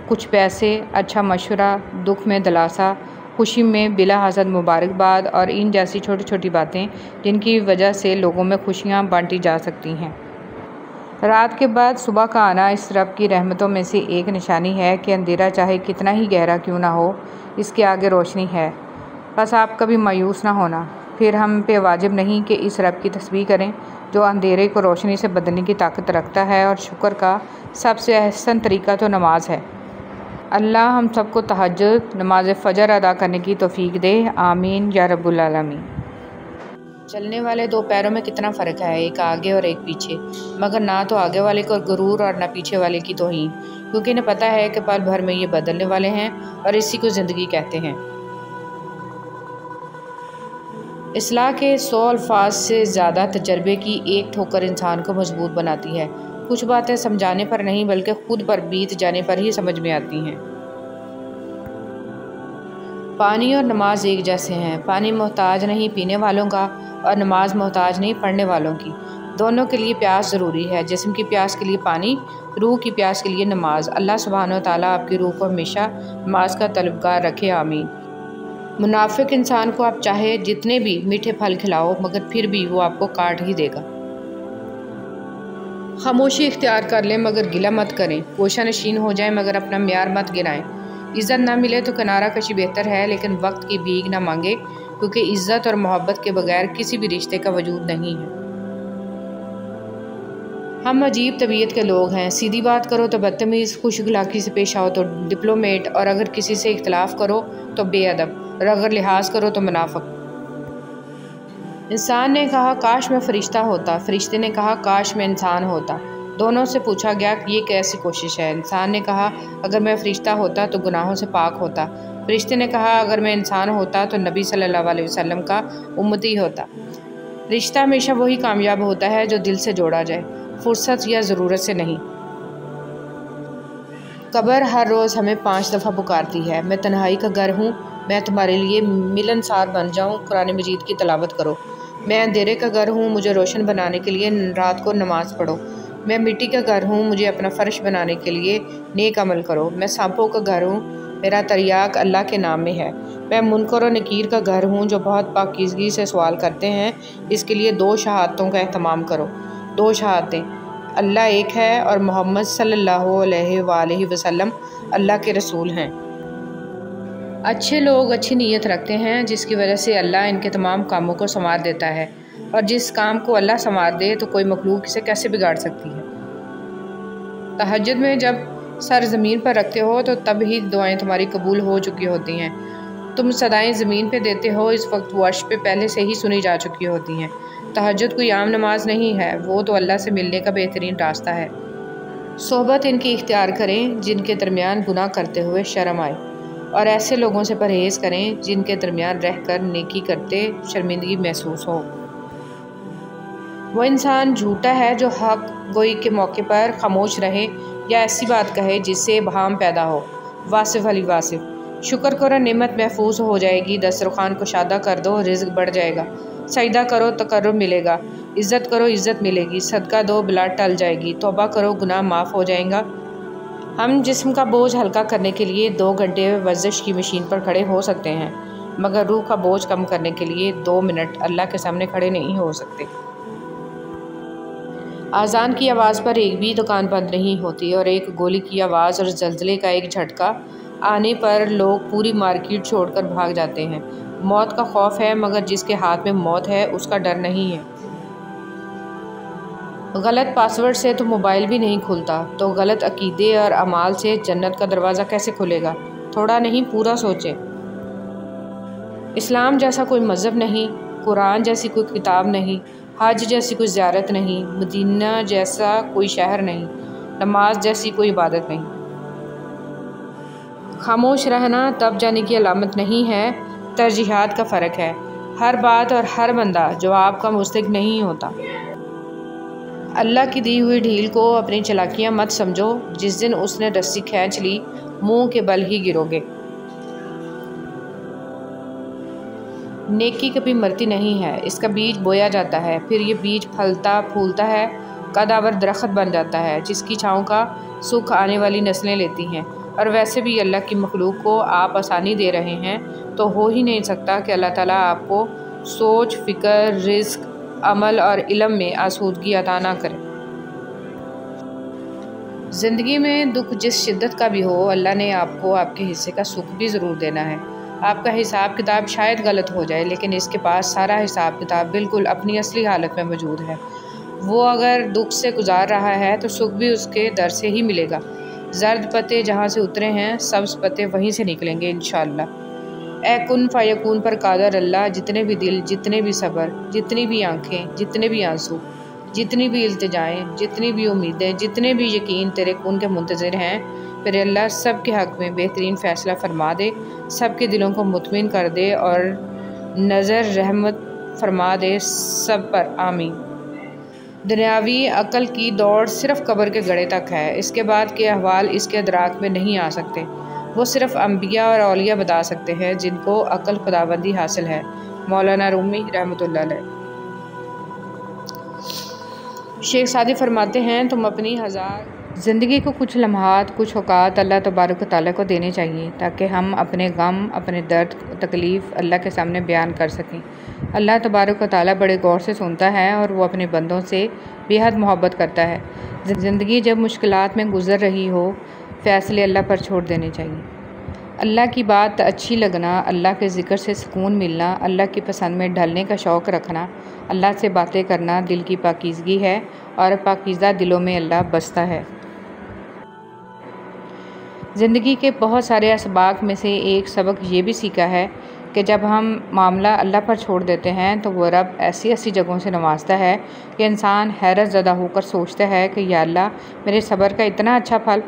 कुछ पैसे, अच्छा मशवरा, दुख में दिलासा, खुशी में बिला हसद मुबारकबाद और इन जैसी छोटी छोटी बातें जिनकी वजह से लोगों में खुशियाँ बांटी जा सकती हैं। रात के बाद सुबह का आना इस रब की रहमतों में से एक निशानी है कि अंधेरा चाहे कितना ही गहरा क्यों ना हो, इसके आगे रोशनी है। बस आप कभी मायूस ना होना। फिर हम पे वाजिब नहीं कि इस रब की तस्बीह करें जो अंधेरे को रोशनी से बदलने की ताकत रखता है, और शुक्र का सबसे अहसन तरीका तो नमाज है। अल्लाह हम सबको तहज्जुद नमाज फ़जर अदा करने की तौफीक दे, आमीन या रब्बुल आलमीन। चलने वाले दो पैरों में कितना फ़र्क है, एक आगे और एक पीछे, मगर ना तो आगे वाले को गुरूर और ना पीछे वाले की तौहीन, क्योंकि इन्हें पता है कि पल भर में ये बदलने वाले हैं और इसी को ज़िंदगी कहते हैं। इस्लाह के 100 अल्फाज से ज़्यादा तजर्बे की एक ठोकर इंसान को मजबूत बनाती है। कुछ बातें समझाने पर नहीं बल्कि खुद पर बीत जाने पर ही समझ में आती हैं। पानी और नमाज एक जैसे हैं। पानी मोहताज नहीं पीने वालों का, और नमाज मोहताज नहीं पढ़ने वालों की। दोनों के लिए प्यास ज़रूरी है। जिस्म की प्यास के लिए पानी, रूह की प्यास के लिए नमाज। अल्लाह सुब्हानो ताला आपकी रूह को हमेशा नमाज का तलबगार रखे, आमीन। मुनाफिक इंसान को आप चाहे जितने भी मीठे फल खिलाओ, मगर फिर भी वो आपको काट ही देगा। खामोशी इख्तियार कर लें मगर गिला मत करें। कोशा नशीन हो जाए मगर अपना म्यार मत गिराएं। इज़्ज़त ना मिले तो किनारा कशी बेहतर है, लेकिन वक्त की भीख ना मांगे, क्योंकि इज़्ज़त और मोहब्बत के बगैर किसी भी रिश्ते का वजूद नहीं है। हम अजीब तबीयत के लोग हैं। सीधी बात करो तो बदतमीज़, खुश अखलाकी से पेश आओ तो डिप्लोमेट, और अगर किसी से इख्तलाफ करो तो बेअदब, और अगर लिहाज करो तो मुनाफिक। इंसान ने कहा काश मैं फ़रिश्ता होता, फ़रिश्ते ने कहा काश मैं इंसान होता। दोनों से पूछा गया कि ये कैसी कोशिश है। इंसान ने कहा अगर मैं फ़रिश्ता होता तो गुनाहों से पाक होता। फ़रिश्ते ने कहा अगर मैं इंसान होता तो नबी सल्लल्लाहु अलैहि वसल्लम का उम्मती होता। रिश्ता हमेशा वही कामयाब होता है जो दिल से जोड़ा जाए, फुर्सत या ज़रूरत से नहीं। कब्र हर रोज़ हमें 5 दफ़ा पुकारती है, मैं तन्हाई का घर हूँ, मैं तुम्हारे लिए मिलनसार बन जाऊँ, कुरान मजीद की तलावत करो। मैं अंधेरे का घर हूँ, मुझे रोशन बनाने के लिए रात को नमाज़ पढ़ो। मैं मिट्टी का घर हूँ, मुझे अपना फ़र्श बनाने के लिए नेक अमल करो। मैं सांपों का घर हूँ, मेरा तरियाक अल्लाह के नाम में है। मैं मुनकर और नकीर का घर हूँ जो बहुत पाकीज़गी से सवाल करते हैं, इसके लिए 2 शहादतों का एहतमाम करो। 2 शहादतें, अल्लाह एक है और मोहम्मद सल्लल्लाहु अलैहि वसल्लम अल्लाह के रसूल हैं। अच्छे लोग अच्छी नीयत रखते हैं, जिसकी वजह से अल्लाह इनके तमाम कामों को संवार देता है, और जिस काम को अल्लाह संवार दे तो कोई मखलूक इसे कैसे बिगाड़ सकती है। तहज्जुद में जब सर ज़मीन पर रखते हो तो तब ही दुआएं तुम्हारी कबूल हो चुकी होती हैं। तुम सदाएं ज़मीन पे देते हो, इस वक्त वो अर्श पे पहले से ही सुनी जा चुकी होती हैं। तहज्जुद कोई आम नमाज नहीं है, वो तो अल्लाह से मिलने का बेहतरीन रास्ता है। सोहबत इनकी इख्तियार करें जिनके दरमियान गुनाह करते हुए शर्म आए, और ऐसे लोगों से परहेज़ करें जिनके दरमियान रहकर नेकी करते शर्मिंदगी महसूस हो। वो इंसान झूठा है जो हक गोई के मौके पर खामोश रहे या ऐसी बात कहे जिससे बहाम पैदा हो। वासिफ अली वासिफ। शुक्र करो नेमत महफूज हो जाएगी, दस्तरखान को शादा कर दो रिज़्क बढ़ जाएगा। सजदा करो तकर्रुब मिलेगा, इज़्ज़त करो इज़्ज़त मिलेगी। सदका दो बिला टल जाएगी, तौबा करो गुनाह माफ़ हो जाएगा। हम जिस्म का बोझ हल्का करने के लिए 2 घंटे वर्जिश की मशीन पर खड़े हो सकते हैं, मगर रूह का बोझ कम करने के लिए 2 मिनट अल्लाह के सामने खड़े नहीं हो सकते। आज़ान की आवाज़ पर एक भी दुकान बंद नहीं होती और एक गोली की आवाज़ और ज़लज़ले का एक झटका आने पर लोग पूरी मार्केट छोड़कर भाग जाते हैं। मौत का खौफ है, मगर जिसके हाथ में मौत है उसका डर नहीं है। गलत पासवर्ड से तो मोबाइल भी नहीं खुलता, तो गलत अकीदे और अमाल से जन्नत का दरवाज़ा कैसे खुलेगा? थोड़ा नहीं, पूरा सोचें। इस्लाम जैसा कोई मज़हब नहीं, कुरान जैसी कोई किताब नहीं, हज जैसी कोई ज़ियारत नहीं, मदीना जैसा कोई शहर नहीं, नमाज जैसी कोई इबादत नहीं। खामोश रहना तब जाने की अलामत नहीं है, तरजीहात का फ़र्क है। हर बात और हर बंदा जवाब का मुस्तहिक़ नहीं होता। अल्लाह की दी हुई ढील को अपनी चालाकियाँ मत समझो। जिस दिन उसने रस्सी खींच ली, मुंह के बल ही गिरोगे। नेकी कभी मरती नहीं है, इसका बीज बोया जाता है, फिर ये बीज फलता फूलता है, कदावर दरख्त बन जाता है, जिसकी छाँव का सुख आने वाली नस्लें लेती हैं। और वैसे भी अल्लाह की मखलूक को आप आसानी दे रहे हैं, तो हो ही नहीं सकता कि अल्लाह ताला आपको सोच, फ़िक्र, रिज़्क़, अमल और इल्म में आसूदगी अता ना करे। ज़िंदगी में दुख जिस शिद्दत का भी हो, अल्लाह ने आपको आपके हिस्से का सुख भी ज़रूर देना है। आपका हिसाब किताब शायद गलत हो जाए, लेकिन इसके पास सारा हिसाब किताब बिल्कुल अपनी असली हालत में मौजूद है। वो अगर दुख से गुजार रहा है तो सुख भी उसके दर से ही मिलेगा। जर्द पत्ते जहाँ से उतरे हैं, सब्ज़ पत्ते वहीं से निकलेंगे इंशाअल्लाह। ए कुन फ़यकून पर कादर अल्लाह, जितने भी दिल, जितने भी सब्र, जितनी भी आँखें, जितने भी आंसू, जितनी भी इल्तिजाएँ, जितनी भी उम्मीदें, जितने भी यकीन तेरे कुन के मुंतज़िर हैं, फिर अल्लाह सब के हक़ में बेहतरीन फ़ैसला फ़रमा दे, सब के दिलों को मुतमिन कर दे और नज़र रहमत फरमा दे सब पर, आमीन। दुनियावी अक़ल की दौड़ सिर्फ़ कब्र के गड़े तक है, इसके बाद के अहवाल इसके अदराक में नहीं आ सकते। वो सिर्फ़ अम्बिया और औलिया बता सकते हैं, जिनको अक़ल खुदाबंदी हासिल है। मौलाना रूमी रहमतुल्लाह अलैह। शेख सादी फरमाते हैं, तुम अपनी ज़िंदगी को कुछ लम्हात, कुछ औक़ात अल्लाह तबारक व तआला को देने चाहिए, ताकि हम अपने गम, अपने दर्द, तकलीफ़ अल्लाह के सामने बयान कर सकें। अल्लाह तबारक व तआला बड़े गौर से सुनता है और वो अपने बंदों से बेहद मोहब्बत करता है। ज़िंदगी जब मुश्किलात में गुज़र रही हो, फ़ैसले अल्लाह पर छोड़ देने चाहिए। अल्लाह की बात अच्छी लगना, अल्लाह के ज़िक्र से सुकून मिलना, अल्लाह की पसंद में ढलने का शौक़ रखना, अल्लाह से बातें करना दिल की पाकीज़गी है और पाकीज़ा दिलों में अल्लाह बसता है। ज़िंदगी के बहुत सारे असबाक में से एक सबक ये भी सीखा है कि जब हम मामला अल्लाह पर छोड़ देते हैं, तो वो रब ऐसी ऐसी जगहों से नवाजता है कि इंसान हैरत ज़दा होकर सोचता है कि या अल्लाह, मेरे सब्र का इतना अच्छा फल।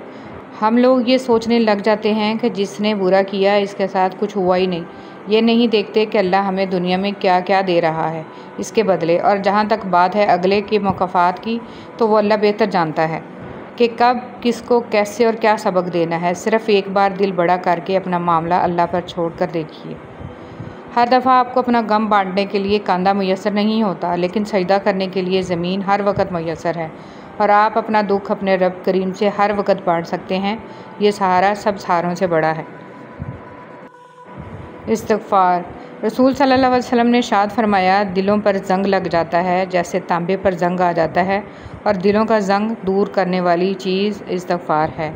हम लोग ये सोचने लग जाते हैं कि जिसने बुरा किया इसके साथ कुछ हुआ ही नहीं। ये नहीं देखते कि अल्लाह हमें दुनिया में क्या क्या दे रहा है इसके बदले। और जहाँ तक बात है अगले के मुकाफ़ात की, तो वो अल्लाह बेहतर जानता है कि कब किसको कैसे और क्या सबक देना है। सिर्फ़ एक बार दिल बड़ा करके अपना मामला अल्लाह पर छोड़ कर देखिए। हर दफ़ा आपको अपना गम बांटने के लिए कांधा मुयस्सर नहीं होता, लेकिन सजदा करने के लिए ज़मीन हर वक्त मुयस्सर है। और आप अपना दुख अपने रब करीम से हर वक्त बांट सकते हैं। ये सहारा सब सहारों से बड़ा है। इस्तिग़फ़ार। रसूल सल्लल्लाहु अलैहि वसल्लम ने इरशाद फरमाया, दिलों पर जंग लग जाता है जैसे तांबे पर जंग आ जाता है, और दिलों का जंग दूर करने वाली चीज़ इस्तिग़फ़ार है।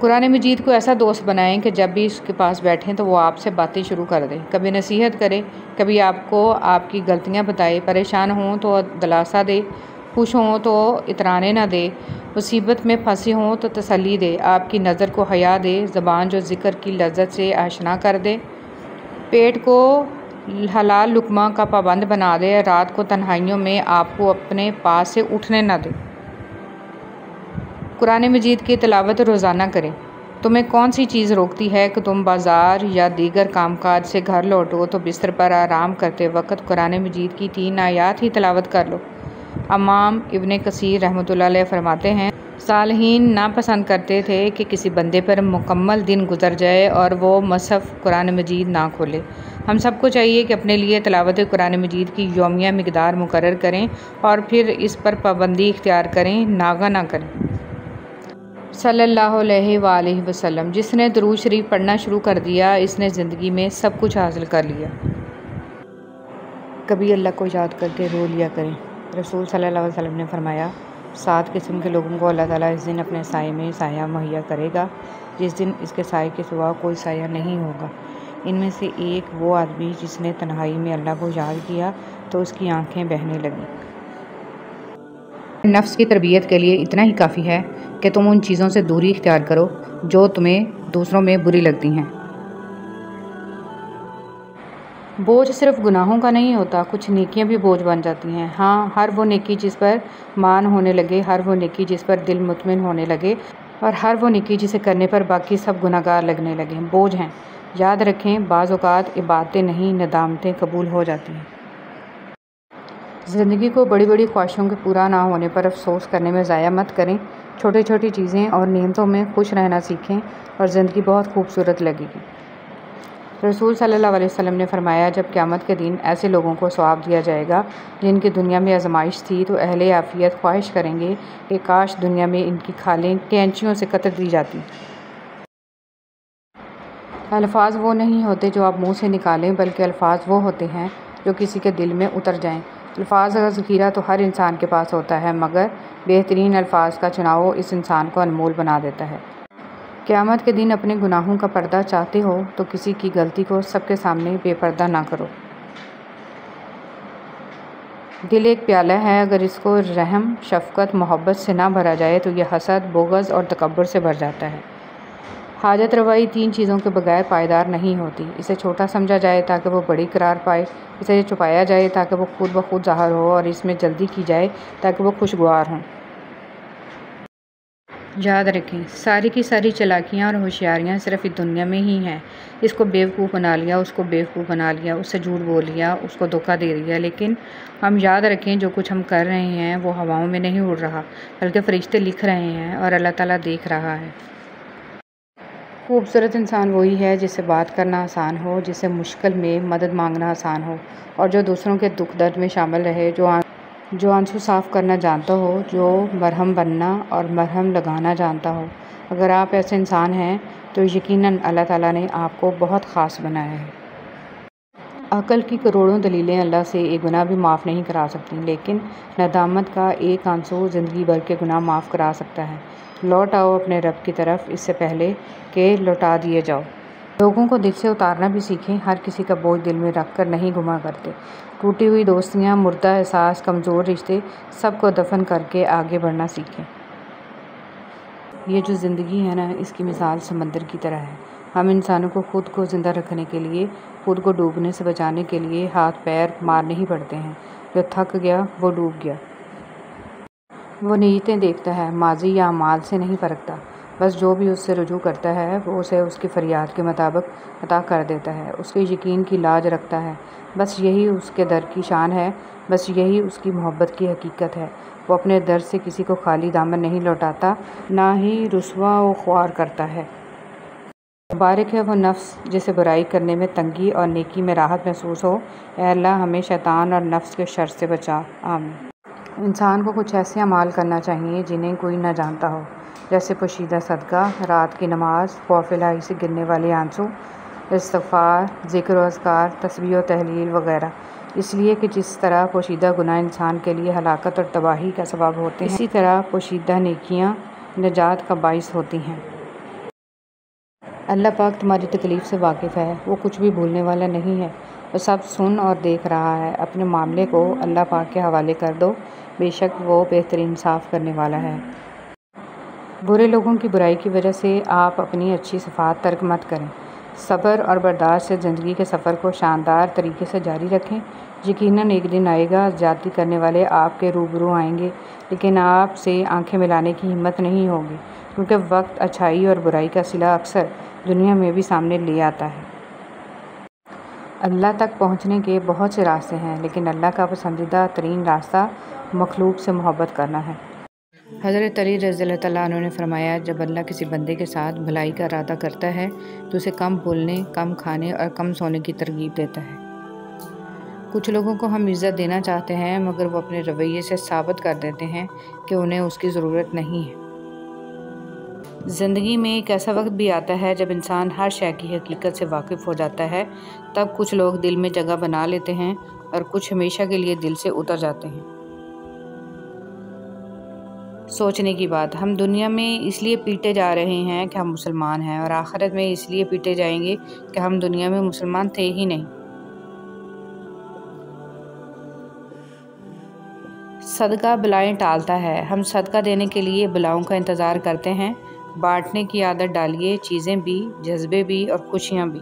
कुरान मजीद को ऐसा दोस्त बनाएं कि जब भी उसके पास बैठें तो वो आपसे बातें शुरू कर दे। कभी नसीहत करे, कभी आपको आपकी गलतियां बताए, परेशान हों तो दिलासा दे, खुश हों तो इतराने ना दे, मुसीबत में फंसे हों तो तसल्ली दे, आपकी नज़र को हया दे, ज़बान जो ज़िक्र की लज्जत से आशना कर दे, पेट को हलाल लुक़मा का पाबंद बना दे, रात को तन्हाइयों में आपको अपने पास से उठने ना दे। कुरान मजीद की तिलावत रोज़ाना करें। तुम्हें कौन सी चीज़ रोकती है कि तुम बाज़ार या दीगर कामकाज से घर लौटो तो बिस्तर पर आराम करते वक्त कुरान मजीद की 3 आयात ही तिलावत कर लो। इमाम इब्न कसीर रहमतुल्लाह अलैह फरमाते हैं, सालिहीन नापसंद करते थे कि किसी बंदे पर मुकम्मल दिन गुजर जाए और वो मसहफ़ कुरान मजीद ना खोले। हम सबको चाहिए कि अपने लिए तिलावत कुरान मजीद की यौमिया मिक़दार मुकर्रर करें और फिर इस पर पाबंदी इख्तियार करें, नागा ना करें। सल्लल्लाहु अलैहि वसल्लम। जिसने दुरूद शरीफ पढ़ना शुरू कर दिया, इसने ज़िंदगी में सब कुछ हासिल कर लिया। कभी अल्लाह को याद करके रो लिया करें। रसूल सल्लल्लाहु अलैहि वसल्लम ने फरमाया, 7 किस्म के लोगों को अल्लाह ताला इस दिन अपने साए में साया मुहैया करेगा, जिस दिन इसके साए के सिवा कोई साया नहीं होगा। इनमें से एक वो आदमी जिसने तन्हाई में अल्लाह को याद किया तो उसकी आंखें बहने लगीं। नफ्स की तरबियत के लिए इतना ही काफ़ी है कि तुम उन चीज़ों से दूरी इख्तियार करो जो तुम्हें दूसरों में बुरी लगती हैं। बोझ सिर्फ गुनाहों का नहीं होता, कुछ नेकियां भी बोझ बन जाती हैं। हाँ, हर वो नेकी जिस पर मान होने लगे, हर वो नेकी जिस पर दिल मुतमिन होने लगे और हर वो नेकी जिसे करने पर बाकी सब गुनाहगार लगने लगे, बोझ हैं। याद रखें, बाज़ औक़ात इबादतें नहीं, नदामतें कबूल हो जाती हैं। ज़िंदगी को बड़ी बड़ी ख्वाहिशों के पूरा ना होने पर अफसोस करने में ज़ाया मत करें। छोटी छोटी चीज़ें और नेमतों में खुश रहना सीखें और ज़िंदगी बहुत खूबसूरत लगेगी। रसूल सल्लल्लाहु अलैहि वसल्लम ने फरमाया, जब क़यामत के दिन ऐसे लोगों को सवाब दिया जाएगा जिनकी दुनिया में आजमाइश थी, तो अहले आफ़ियत ख्वाहिश करेंगे कि काश दुनिया में इनकी खालें कैंचियों से कतर दी जाती। अल्फाज वो नहीं होते जो आप मुंह से निकालें, बल्कि अल्फाज वो होते हैं जो किसी के दिल में उतर जाएं। अल्फाज का ज़ख़ीरा तो हर इंसान के पास होता है, मगर बेहतरीन अल्फाज का चुनाव इस इंसान को अनमोल बना देता है। क़यामत के दिन अपने गुनाहों का पर्दा चाहते हो तो किसी की गलती को सबके सामने बेपर्दा ना करो। दिल एक प्याला है, अगर इसको रहम, शफ़क़त, मोहब्बत से ना भरा जाए तो यह हसद, बुग़्ज़ और तकब्बुर से भर जाता है। हाजत रवाई 3 चीज़ों के बगैर पायदार नहीं होती। इसे छोटा समझा जाए ताकि वो बड़ी करार पाए, इसे छुपाया जाए ताकि वो खुद ब खुद ज़ाहिर हो, और इसमें जल्दी की जाए ताकि वो खुशगवार हों। याद रखें, सारी की सारी चालाकियाँ और होशियारियाँ सिर्फ इस दुनिया में ही हैं। इसको बेवकूफ़ बना लिया, उसको बेवकूफ़ बना लिया, उससे झूठ बोल लिया, उसको धोखा दे दिया। लेकिन हम याद रखें, जो कुछ हम कर रहे हैं वो हवाओं में नहीं उड़ रहा, बल्कि फ़रिश्ते लिख रहे हैं और अल्लाह ताला देख रहा है। खूबसूरत इंसान वही है जिससे बात करना आसान हो, जिससे मुश्किल में मदद मांगना आसान हो और जो दूसरों के दुख दर्द में शामिल रहे, जो आंसू साफ़ करना जानता हो, जो मरहम बनना और मरहम लगाना जानता हो। अगर आप ऐसे इंसान हैं तो यकीनन अल्लाह ताला ने आपको बहुत ख़ास बनाया है। अक़ल की करोड़ों दलीलें अल्लाह से एक गुनाह भी माफ़ नहीं करा सकती, लेकिन नदामत का एक आंसू ज़िंदगी भर के गुनाह माफ़ करा सकता है। लौट आओ अपने रब की तरफ इससे पहले कि लौटा दिए जाओ। लोगों को दिल से उतारना भी सीखें, हर किसी का बोझ दिल में रख कर नहीं गुमा करते। टूटी हुई दोस्तियाँ, मुर्दा एहसास, कमज़ोर रिश्ते, सबको दफन करके आगे बढ़ना सीखें। ये जो ज़िंदगी है ना, इसकी मिसाल समंदर की तरह है। हम इंसानों को ख़ुद को ज़िंदा रखने के लिए, ख़ुद को डूबने से बचाने के लिए हाथ पैर मारने ही पड़ते हैं। जो थक गया वो डूब गया। वो नीयतें देखता है, माजी या अमाल से नहीं परखता। बस जो भी उससे रुजू करता है वो उसे उसकी फ़रियाद के मुताबिक अता कर देता है। उसके यकीन की लाज रखता है। बस यही उसके दर की शान है, बस यही उसकी मोहब्बत की हकीकत है। वो अपने दर से किसी को खाली दामन नहीं लौटाता, ना ही रुसवा व ख्वार करता है। मुबारक है वो नफ्स जिसे बुराई करने में तंगी और नेकी में राहत महसूस हो। ऐ अल्लाह, हमें शैतान और नफ्स के शर से बचा। आमीन। इंसान को कुछ ऐसे अमाल करना चाहिए जिन्हें कोई ना जानता हो, जैसे पोशीदा सदका, रात की नमाज, खौफ इलाही से गिरने वाले आंसू, इस्तिग़फ़ार, ज़िक्र व अज़कार, तस्बीह व तहलील वगैरह। इसलिए कि जिस तरह पोशीदा गुनाह इंसान के लिए हलाकत और तबाही का सबब होते हैं, इसी तरह पोशीदा नेकियां निजात का बाइस होती हैं। अल्लाह पाक तुम्हारी तकलीफ़ से वाकिफ़ है, वो कुछ भी भूलने वाला नहीं है, वो सब सुन और देख रहा है। अपने मामले को अल्लाह पाक के हवाले कर दो, बेशक वो बेहतरीन साफ़ करने वाला है। बुरे लोगों की बुराई की वजह से आप अपनी अच्छी सिफ़ात तर्क मत करें। सब्र और बर्दाश्त से ज़िंदगी के सफ़र को शानदार तरीके से जारी रखें। यकीनन एक दिन आएगा, ज़्यादती करने वाले आपके रूबरू आएंगे, लेकिन आपसे आंखें मिलाने की हिम्मत नहीं होगी, क्योंकि वक्त अच्छाई और बुराई का सिला अक्सर दुनिया में भी सामने ले आता है। अल्लाह तक पहुँचने के बहुत से रास्ते हैं, लेकिन अल्लाह का पसंदीदा तरीन रास्ता मखलूक से मोहब्बत करना है। हज़रत अली रज़ियल्लाहु तआला अन्हु ने फरमाया, जब अल्लाह किसी बंदे के साथ भलाई का इरादा करता है तो उसे कम बोलने, कम खाने और कम सोने की तरगीब देता है। कुछ लोगों को हम इज़्ज़त देना चाहते हैं, मगर वो अपने रवैये से साबित कर देते हैं कि उन्हें उसकी ज़रूरत नहीं है। ज़िंदगी में एक ऐसा वक्त भी आता है जब इंसान हर शय की हकीकत से वाकिफ़ हो जाता है। तब कुछ लोग दिल में जगह बना लेते हैं और कुछ हमेशा के लिए दिल से उतर जाते हैं। सोचने की बात, हम दुनिया में इसलिए पीटे जा रहे हैं कि हम मुसलमान हैं, और आखिरत में इसलिए पीटे जाएंगे कि हम दुनिया में मुसलमान थे ही नहीं। सदका बलाएं टालता है। हम सदका देने के लिए बलाओं का इंतज़ार करते हैं। बांटने की आदत डालिए, चीज़ें भी, जज्बे भी और खुशियाँ भी।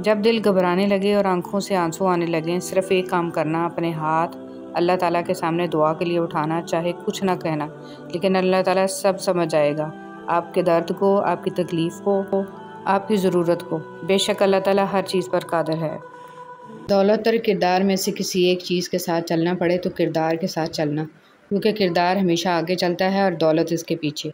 जब दिल घबराने लगे और आंखों से आंसू आने लगे, सिर्फ एक काम करना, अपने हाथ अल्लाह ताला के सामने दुआ के लिए उठाना। चाहे कुछ ना कहना, लेकिन अल्लाह ताला सब समझ जाएगा, आपके दर्द को, आपकी तकलीफ़ को, आपकी ज़रूरत को। बेशक अल्लाह ताला हर चीज़ पर कादिर है। दौलत और किरदार में से किसी एक चीज़ के साथ चलना पड़े तो किरदार के साथ चलना, क्योंकि किरदार हमेशा आगे चलता है और दौलत इसके पीछे।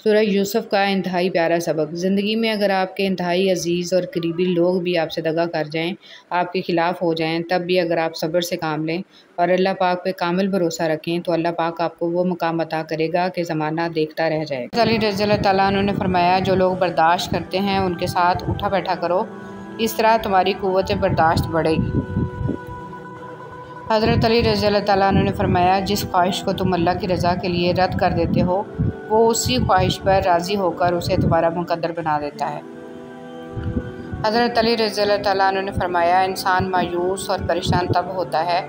सूरह यूसुफ का इंतहाई प्यारा सबक। ज़िंदगी में अगर आपके इंतहाई अजीज़ और करीबी लोग भी आपसे दगा कर जाएं, आपके ख़िलाफ़ हो जाएं, तब भी अगर आप सब्र से काम लें और अल्लाह पाक पे कामिल भरोसा रखें, तो अल्लाह पाक आपको वो मुकाम अता करेगा कि ज़माना देखता रह जाएगा। अली रज़ी अल्लाह तआला अन्हु ने फरमाया, जो लोग बर्दाश्त करते हैं उनके साथ उठा बैठा करो, इस तरह तुम्हारी क़ुव्वत बर्दाश्त बढ़ेगी। हज़रत अली रज़ी अल्लाह तआला अन्हु ने फरमाया, जिस ख्वाहिश को तुम अल्लाह की रज़ा के लिए रद्द कर देते हो, वो उसी ख्वाहिश पर राज़ी होकर उसे तुम्हारा मुक़द्दर बना देता है। हज़रत अली रज़ी अल्लाह तआला अन्हु ने फरमाया, इंसान मायूस और परेशान तब होता है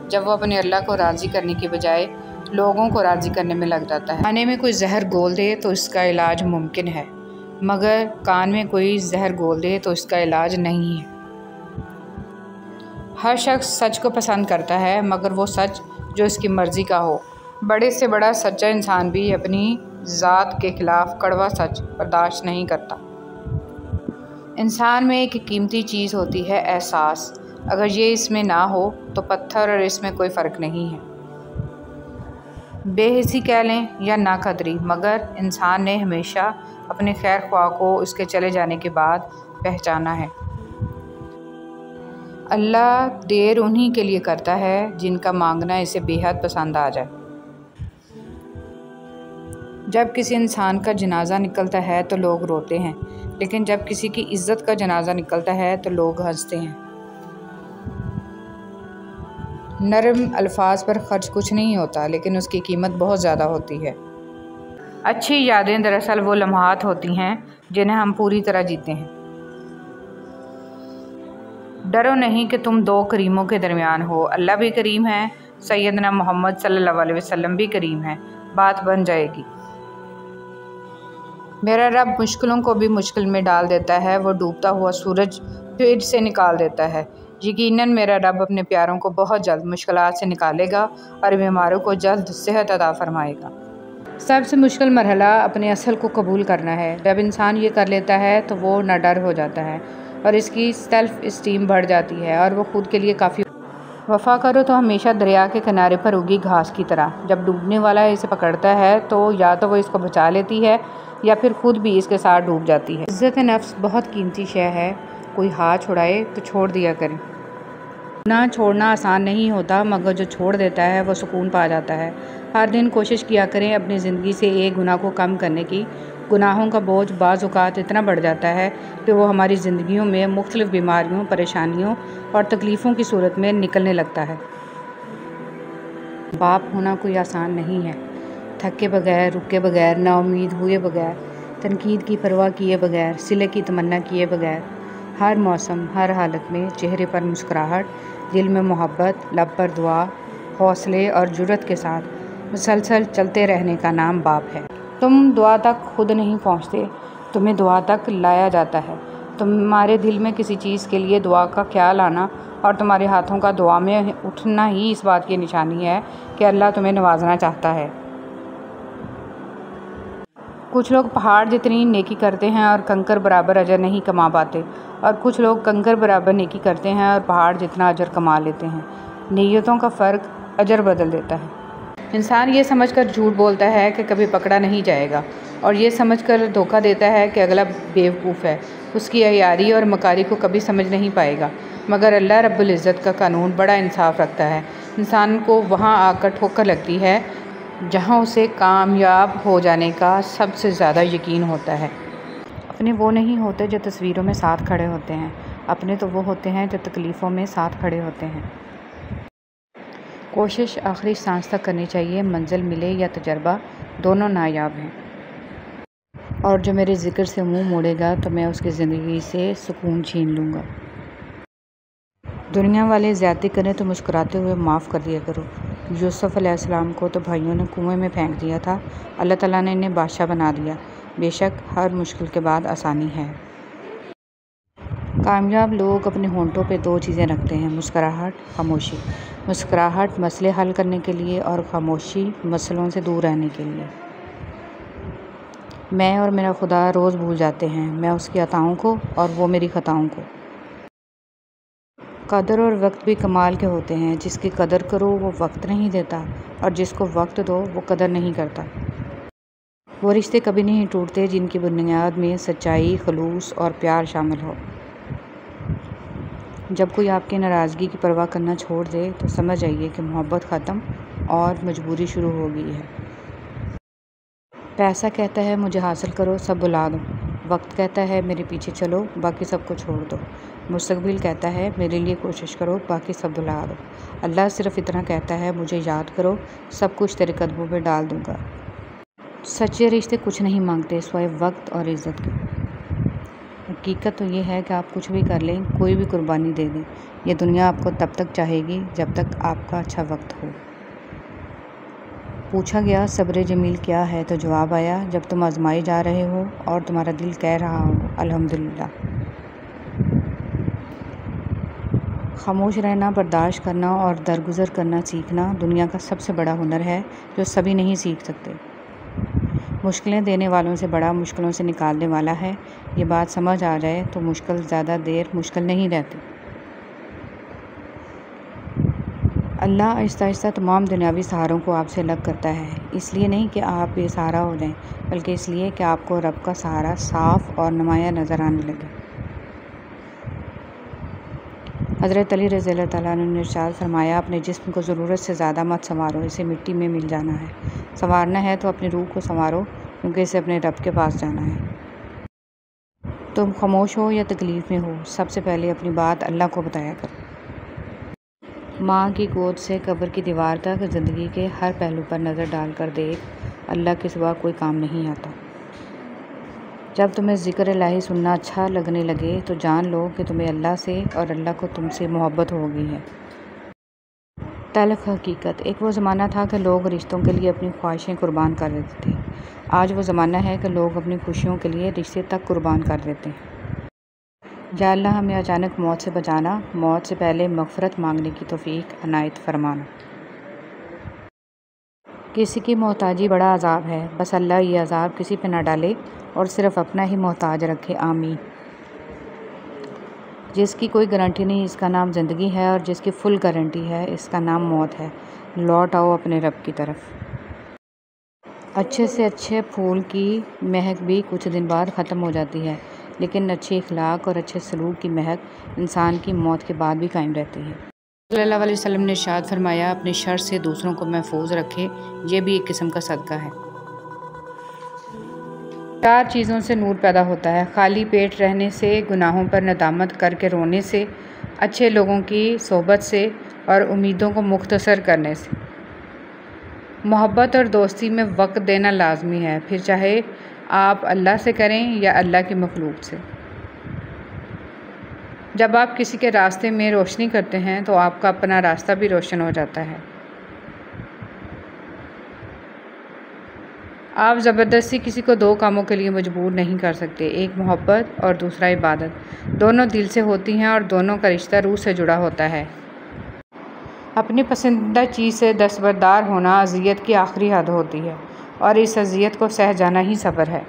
जब वो अपने अल्लाह को राज़ी करने की बजाय लोगों को राज़ी करने में लग जाता है। खाने में कोई जहर घोल दे तो इसका इलाज मुमकिन है, मगर कान में कोई जहर घोल दे तो इसका इलाज नहीं है। हर शख्स सच को पसंद करता है, मगर वो सच जो इसकी मर्ज़ी का हो। बड़े से बड़ा सच्चा इंसान भी अपनी ज़ात के ख़िलाफ़ कड़वा सच बर्दाश्त नहीं करता। इंसान में एक कीमती चीज़ होती है, एहसास। अगर ये इसमें ना हो तो पत्थर और इसमें कोई फ़र्क नहीं है। बेहिसी कह लें या नाकदरी, मगर इंसान ने हमेशा अपने खैर ख्वाह को उसके चले जाने के बाद पहचाना है। अल्लाह देर उन्हीं के लिए करता है जिनका मांगना इसे बेहद पसंद आ जाए। जब किसी इंसान का जनाजा निकलता है तो लोग रोते हैं, लेकिन जब किसी की इज़्ज़त का जनाजा निकलता है तो लोग हंसते हैं। नरम अल्फाज पर ख़र्च कुछ नहीं होता, लेकिन उसकी कीमत बहुत ज़्यादा होती है। अच्छी यादें दरअसल वो लम्हात होती हैं जिन्हें हम पूरी तरह जीते हैं। डरो नहीं कि तुम दो करीमों के दरमियान हो। अल्लाह भी करीम है, सैयदना मोहम्मद सल्लल्लाहु अलैहि वसल्लम भी करीम है। बात बन जाएगी। मेरा रब मुश्किलों को भी मुश्किल में डाल देता है, वो डूबता हुआ सूरज फिर से निकाल देता है। यकीनन मेरा रब अपने प्यारों को बहुत जल्द मुश्किलात से निकालेगा और बीमारों को जल्द सेहत अता फरमाएगा। सबसे मुश्किल मरहला अपने असल को कबूल करना है। जब इंसान ये कर लेता है तो वो न डर हो जाता है और इसकी सेल्फ़ इस्टीम बढ़ जाती है और वो ख़ुद के लिए काफ़ी। वफ़ा करो तो हमेशा दरिया के किनारे पर उगी घास की तरह। जब डूबने वाला इसे पकड़ता है तो या तो वो इसको बचा लेती है या फिर ख़ुद भी इसके साथ डूब जाती है। इज़्ज़त नफ्स बहुत कीमती शय है, कोई हाथ छुड़ाए तो छोड़ दिया करें। गुनाह छोड़ना आसान नहीं होता, मगर जो छोड़ देता है वो सुकून पा जाता है। हर दिन कोशिश किया करें अपनी ज़िंदगी से एक गुनाह को कम करने की। गुनाहों का बोझ बाज़ औक़ात इतना बढ़ जाता है कि वो हमारी ज़िंदगियों में मुख्तलिफ़ बीमारियों, परेशानियों और तकलीफ़ों की सूरत में निकलने लगता है। बाप होना कोई आसान नहीं है। थके बगैर, रुके बगैर, नाउम्मीद हुए बगैर, तनकीद की परवाह किए बगैर, सिले की तमन्ना किए बगैर, हर मौसम, हर हालत में चेहरे पर मुस्कुराहट, दिल में मोहब्बत, लब पर दुआ, हौसले और जुर्रत के साथ मुसलसल चलते रहने का नाम बाप है। तुम दुआ तक खुद नहीं पहुँचते, तुम्हें दुआ तक लाया जाता है। तुम्हारे दिल में किसी चीज़ के लिए दुआ का ख्याल आना और तुम्हारे हाथों का दुआ में उठना ही इस बात की निशानी है कि अल्लाह तुम्हें नवाजना चाहता है। कुछ लोग पहाड़ जितनी नेकी करते हैं और कंकर बराबर अजर नहीं कमा पाते, और कुछ लोग कंकर बराबर नेकी करते हैं और पहाड़ जितना अजर कमा लेते हैं। नीयतों का फ़र्क अजर बदल देता है। इंसान ये समझकर झूठ बोलता है कि कभी पकड़ा नहीं जाएगा, और ये समझकर धोखा देता है कि अगला बेवकूफ़ है, उसकी अय्यारी और मकारी को कभी समझ नहीं पाएगा। मगर अल्लाह रब्बुल इज़्ज़त का कानून बड़ा इंसाफ़ रखता है। इंसान को वहाँ आकर ठोकर लगती है जहां उसे कामयाब हो जाने का सबसे ज़्यादा यकीन होता है। अपने वो नहीं होते जो तस्वीरों में साथ खड़े होते हैं, अपने तो वो होते हैं जो तकलीफ़ों में साथ खड़े होते हैं। कोशिश आखिरी सांस तक करनी चाहिए, मंजिल मिले या तजर्बा, दोनों नायाब हैं। और जो मेरे ज़िक्र से मुंह मोड़ेगा तो मैं उसकी ज़िंदगी से सुकून छीन लूँगा। दुनिया वाले ज़्यादती करें तो मुस्कुराते हुए माफ़ कर दिया करो। यूसुफ़ अलैहिस्सलाम को तो भाइयों ने कुएं में फेंक दिया था, अल्लाह ताला ने इन्हें बादशाह बना दिया। बेशक हर मुश्किल के बाद आसानी है। कामयाब लोग अपने होंठों पे दो चीज़ें रखते हैं, मुस्कुराहट, खामोशी। मुस्कुराहट मसले हल करने के लिए और खामोशी मसलों से दूर रहने के लिए। मैं और मेरा खुदा रोज़ भूल जाते हैं, मैं उसकी अताओं को और वो मेरी खताओं को। कदर और वक्त भी कमाल के होते हैं, जिसकी कदर करो वो वक्त नहीं देता और जिसको वक्त दो वो कदर नहीं करता। वो रिश्ते कभी नहीं टूटते जिनकी बुनियाद में सच्चाई, खलूस और प्यार शामिल हो। जब कोई आपकी नाराज़गी की परवाह करना छोड़ दे तो समझ जाइए कि मोहब्बत ख़त्म और मजबूरी शुरू हो गई है। पैसा कहता है मुझे हासिल करो, सब भुला दो। वक्त कहता है मेरे पीछे चलो, बाकी सबको छोड़ दो। मुस्तकबिल कहता है मेरे लिए कोशिश करो, बाकी सब भुला दो। अल्लाह सिर्फ़ इतना कहता है मुझे याद करो, सब कुछ तेरे कदमों पे डाल दूँगा। सच्चे रिश्ते कुछ नहीं मांगते सिवाय वक्त और इज़्ज़त के। हकीकत तो ये है कि आप कुछ भी कर लें, कोई भी कुर्बानी दे दें, ये दुनिया आपको तब तक चाहेगी जब तक आपका अच्छा वक्त हो। पूछा गया सब्र जमील क्या है तो जवाब आया, जब तुम आजमाए जा रहे हो और तुम्हारा दिल कह रहा हो अल्हम्दुलिल्लाह। खामोश रहना, बर्दाश्त करना और दरगुजर करना सीखना दुनिया का सबसे बड़ा हुनर है जो सभी नहीं सीख सकते। मुश्किलें देने वालों से बड़ा मुश्किलों से निकालने वाला है। ये बात समझ आ जाए तो मुश्किल ज़्यादा देर मुश्किल नहीं रहती। अल्लाह आहिस्ता आहिस्ता तमाम दुनियावी सहारों को आपसे अलग करता है, इसलिए नहीं कि आप बेसहारा हो जाएं, बल्कि इसलिए कि आपको रब का सहारा साफ़ और नुमाया नज़र आने लगे। हज़रत अली रज़ियल्लाहु तआला अन्हु ने इरशाद फरमाया, अपने जिस्म को ज़रूरत से ज़्यादा मत संवारो, इसे मिट्टी में मिल जाना है। संवारना है तो अपनी रूह को संवारो, क्योंकि इसे अपने रब के पास जाना है। तुम खामोश हो या तकलीफ़ में हो, सबसे पहले अपनी बात अल्लाह को बताया करो। माँ की गोद से कब्र की दीवार तक ज़िंदगी के हर पहलू पर नज़र डालकर देख, अल्लाह के सिवा कोई काम नहीं आता। जब तुम्हें ज़िक्र इलाही सुनना अच्छा लगने लगे तो जान लो कि तुम्हें अल्लाह से और अल्लाह को तुमसे मोहब्बत हो गई है। तल्ख़ हकीकत, एक वो ज़माना था कि लोग रिश्तों के लिए अपनी ख्वाहिशें कुर्बान कर देते थे। आज वो ज़माना है कि लोग अपनी खुशियों के लिए रिश्ते तक कुर्बान कर देते हैं। या अल्लाह हमें अचानक मौत से बचाना, मौत से पहले मग़फ़िरत मांगने की तौफ़ीक़ अनायत फ़रमाना। किसी की मोहताजी बड़ा अज़ाब है, बस अल्लाह ये अज़ाब किसी पे ना डाले और सिर्फ़ अपना ही मोहताज रखे, आमीन। जिसकी कोई गारंटी नहीं इसका नाम ज़िंदगी है और जिसकी फुल गारंटी है इसका नाम मौत है। लौट आओ अपने रब की तरफ। अच्छे से अच्छे फूल की महक भी कुछ दिन बाद ख़त्म हो जाती है, लेकिन अच्छे इखलाक और अच्छे सलूक की महक इंसान की मौत के बाद भी कायम रहती है। सल्लल्लाहु अलैहि वसल्लम ने इरशाद फरमाया, अपने शर से दूसरों को महफूज रखे, ये भी एक किस्म का सदका है। 4 चीज़ों से नूर पैदा होता है, खाली पेट रहने से, गुनाहों पर नदामत करके रोने से, अच्छे लोगों की सोहबत से और उम्मीदों को मुख्तसर करने से। मोहब्बत और दोस्ती में वक्त देना लाजमी है, फिर चाहे आप अल्लाह से करें या अल्लाह की मखलूक से। जब आप किसी के रास्ते में रोशनी करते हैं तो आपका अपना रास्ता भी रोशन हो जाता है। आप ज़बरदस्ती किसी को 2 कामों के लिए मजबूर नहीं कर सकते, एक मोहब्बत और दूसरा इबादत। दोनों दिल से होती हैं और दोनों का रिश्ता रूह से जुड़ा होता है। अपनी पसंदीदा चीज़ से दस्तबरदार होना अज़ियत की आखिरी हद होती है और इस अज़ियत को सह जाना ही सब्र है।